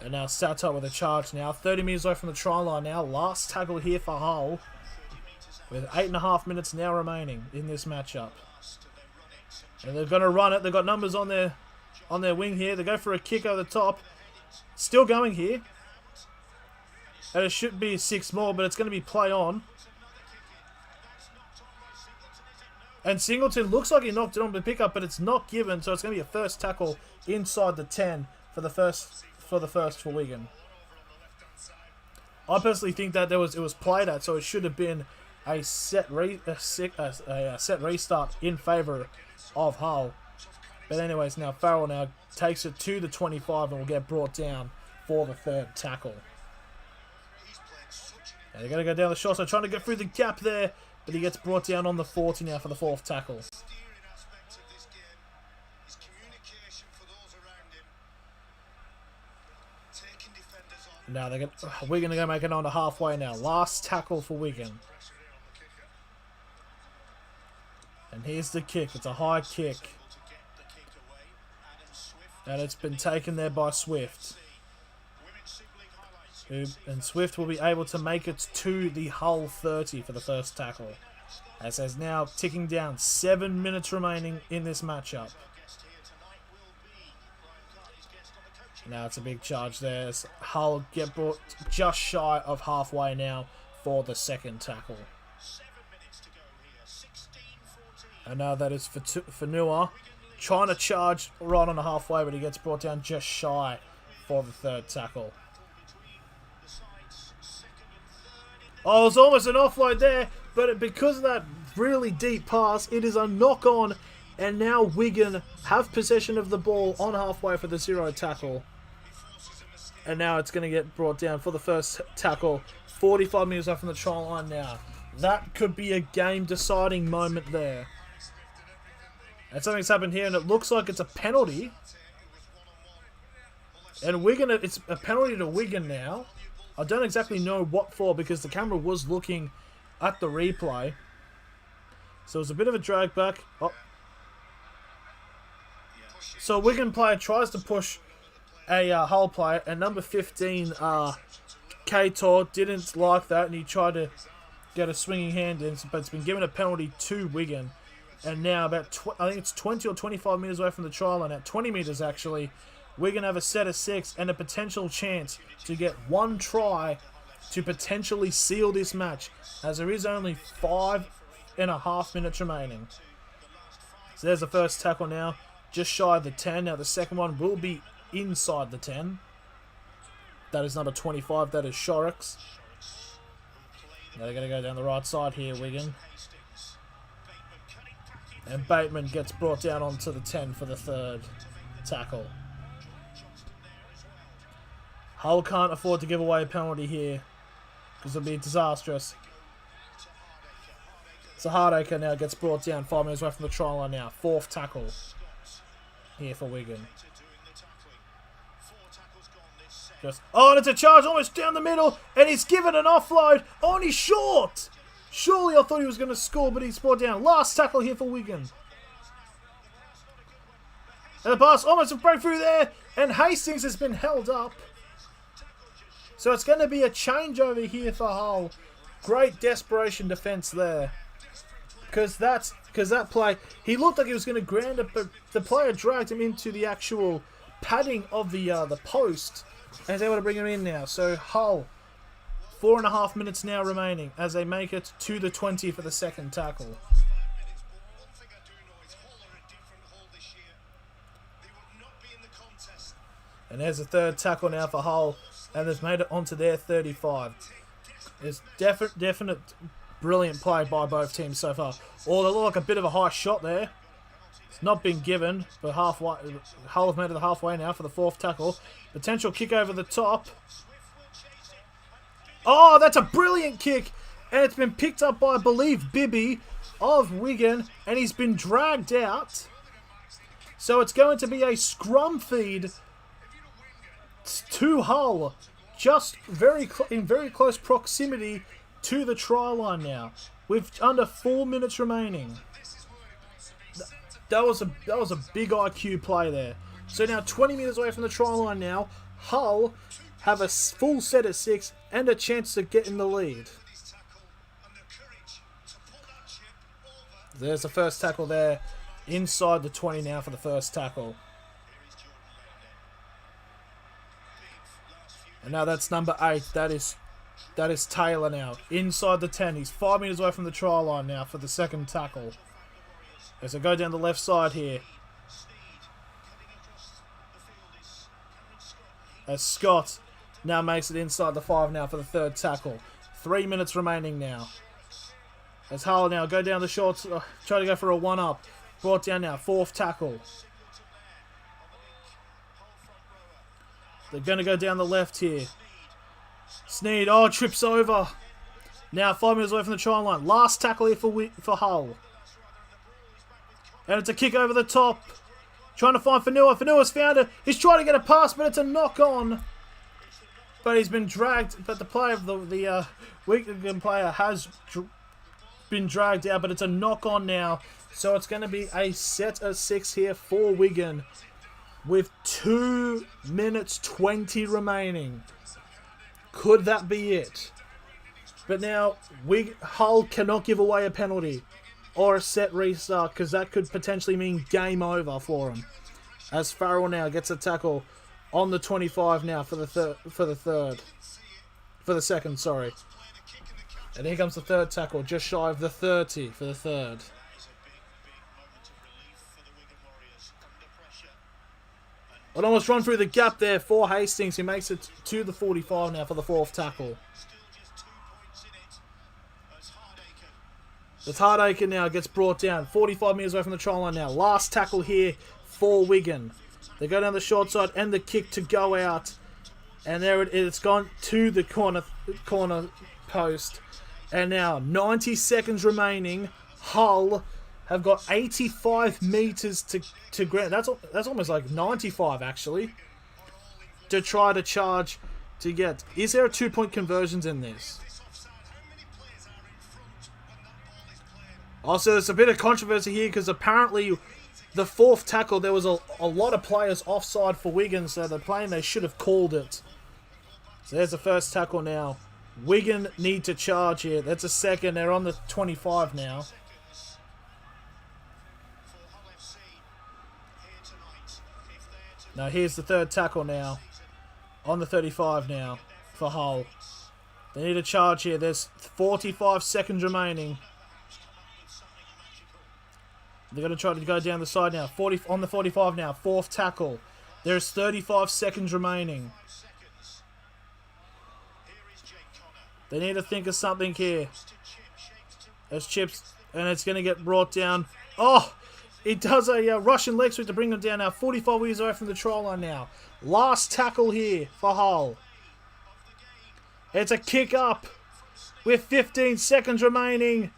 And now Sato with a charge now. 30 metres away from the try line now. Last tackle here for Hull. With 8.5 minutes now remaining in this matchup. And they're going to run it. They've got numbers on their wing here. They go for a kick over the top. Still going here. And it should be 6 more, but it's going to be play on. And Singleton looks like he knocked it on the pickup, but it's not given, so it's going to be a first tackle inside the 10 for the first for Wigan. I personally think that it was played at, so it should have been a set restart in favour of Hull. But anyways, now Farrell now takes it to the 25 and will get brought down for the third tackle. And they're going to go down the short side, trying to get through the gap there, but he gets brought down on the 40 now for the fourth tackle. Now we're going to go make it on to halfway now. Last tackle for Wigan. And here's the kick. It's a high kick. And it's been taken there by Swift. And Swift will be able to make it to the Hull 30 for the first tackle. As there's now ticking down. 7 minutes remaining in this matchup. Now it's a big charge there. As Hull get brought just shy of halfway now for the second tackle. And now that is for Fanua. Trying to charge right on the halfway, but he gets brought down just shy for the third tackle. Oh, it was almost an offload there, but because of that really deep pass, it is a knock-on, and now Wigan have possession of the ball on halfway for the 0 tackle. And now it's going to get brought down for the first tackle. 45 metres off from the try line now. That could be a game-deciding moment there. And something's happened here, and it looks like it's a penalty. And Wigan, it's a penalty to Wigan now. I don't exactly know what for, because the camera was looking at the replay. So it was a bit of a drag back. Oh. So a Wigan player tries to push a Hull player, and number 15, K-Tor, didn't like that, and he tried to get a swinging hand in, but it's been given a penalty to Wigan. And now about, I think it's 20 or 25 metres away from the try line, at 20 metres actually, Wigan have a set of 6 and a potential chance to get 1 try to potentially seal this match, as there is only 5.5 minutes remaining. So there's the first tackle now, just shy of the 10. Now the second one will be inside the 10. That is number 25, that is Shorrocks. Now they're going to go down the right side here, Wigan. And Bateman gets brought down onto the 10 for the third tackle. Hull can't afford to give away a penalty here, because it'll be disastrous. So Hardacre now gets brought down 5 minutes away from the try line now. Fourth tackle here for Wigan. Oh, and it's a charge almost down the middle, and he's given an offload. Oh, and he's short. Surely I thought he was going to score, but he's brought down. Last tackle here for Wigan. And the pass, almost a breakthrough there, and Hastings has been held up. So it's going to be a changeover here for Hull. Great desperation defence there. Because that play, he looked like he was going to ground it, but the player dragged him into the actual padding of the post, and he's able to bring him in now. So Hull, 4.5 minutes now remaining as they make it to the 20 for the second tackle. Last 5 minutes, but one thing I do know is Hull are a different Hull this year. They would not be in the contest. And there's a third tackle now for Hull, and they've made it onto their 35. It's definite brilliant play by both teams so far. Oh, they look like a bit of a high shot there. It's not been given, but halfway. Hull have made it halfway now for the fourth tackle. Potential kick over the top. Oh, that's a brilliant kick, and it's been picked up by, I believe, Bibby of Wigan, and he's been dragged out. So it's going to be a scrum feed to Hull, just in very close proximity to the try line now, with under 4 minutes remaining. That was a big IQ play there. So now 20 metres away from the try line now, Hull have a full set at 6 and a chance to get in the lead. There's the first tackle there, inside the 20 now for the first tackle. And now that's number 8. That is Taylor now, inside the 10. He's 5 metres away from the try line now for the second tackle. As they go down the left side here. As Scott now makes it inside the 5 now for the third tackle. 3 minutes remaining now. As Hull now go down the shorts, try to go for a 1-up. Brought down now, fourth tackle. They're going to go down the left here. Sneed, trips over. Now 5 minutes away from the try line. Last tackle here for Hull. And it's a kick over the top. Trying to find Fanua. Fanua's found it. He's trying to get a pass, but it's a knock on. But he's been dragged. But the player, the Wigan player has been dragged out. But it's a knock on now. So it's going to be a set of 6 here for Wigan, with 2 minutes 20 remaining. Could that be it? But now Hull cannot give away a penalty or a set restart, because that could potentially mean game over for him. As Farrell now gets a tackle on the 25 now for the second, sorry. And here comes the third tackle, just shy of the 30 for the third. It almost run through the gap there for Hastings, who makes it to the 45 now for the fourth tackle. The Hardacre now gets brought down. 45 metres away from the try line now. Last tackle here for Wigan. They go down the short side and the kick to go out. And there it is. It's gone to the corner post. And now 90 seconds remaining. Hull have got 85 metres to ground. That's almost like 95 actually. To try to charge to get. Is there a 2-point conversions in this? Also, there's a bit of controversy here because apparently the fourth tackle, there was a lot of players offside for Wigan, so they're playing they should have called it. So there's the first tackle now. Wigan need to charge here. That's a second. They're on the 25 now. Now here's the third tackle now. On the 35 now for Hull. They need a charge here. There's 45 seconds remaining. They're going to try to go down the side now. On the 45 now. Fourth tackle. There's 35 seconds remaining. They need to think of something here. There's Chips. And it's going to get brought down. Oh! It does a Russian leg sweep to bring them down now. 45 meters away from the try line now. Last tackle here for Hull. It's a kick up with 15 seconds remaining.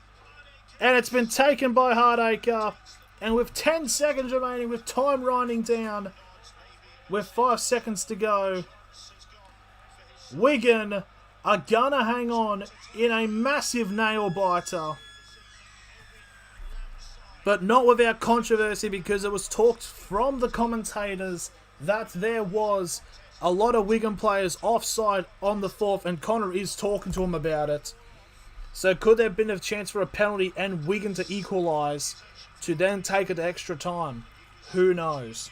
And it's been taken by Hardacre. And with 10 seconds remaining, with time winding down, with 5 seconds to go, Wigan are gonna hang on in a massive nail biter. But not without controversy, because it was talked from the commentators that there was a lot of Wigan players offside on the fourth, and Connor is talking to him about it. So could there have been a chance for a penalty and Wigan to equalise to then take it to extra time? Who knows?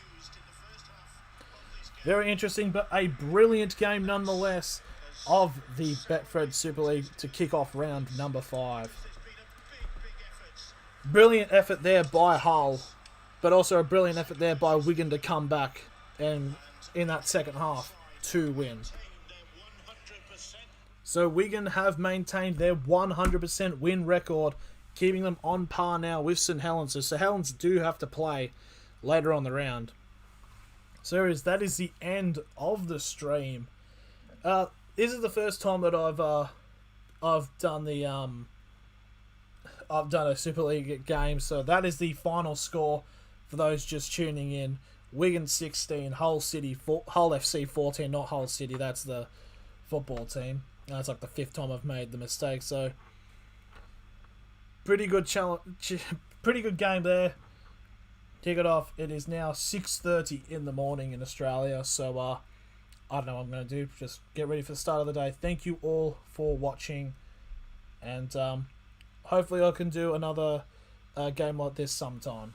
Very interesting, but a brilliant game nonetheless of the Betfred Super League to kick off round number 5. Brilliant effort there by Hull, but also a brilliant effort there by Wigan to come back and in that second half to win. So Wigan have maintained their 100% win record, keeping them on par now with St Helens. So St Helens do have to play later on the round. So that is the end of the stream. This is the first time that I've done a Super League game. So that is the final score for those just tuning in. Wigan 16, Hull FC 14, not Hull City. That's the football team. That's like the 5th time I've made the mistake. So pretty good challenge, pretty good game there. Kick it off. It is now 6:30 in the morning in Australia. So I don't know what I'm going to do. Just get ready for the start of the day. Thank you all for watching, and hopefully I can do another game like this sometime.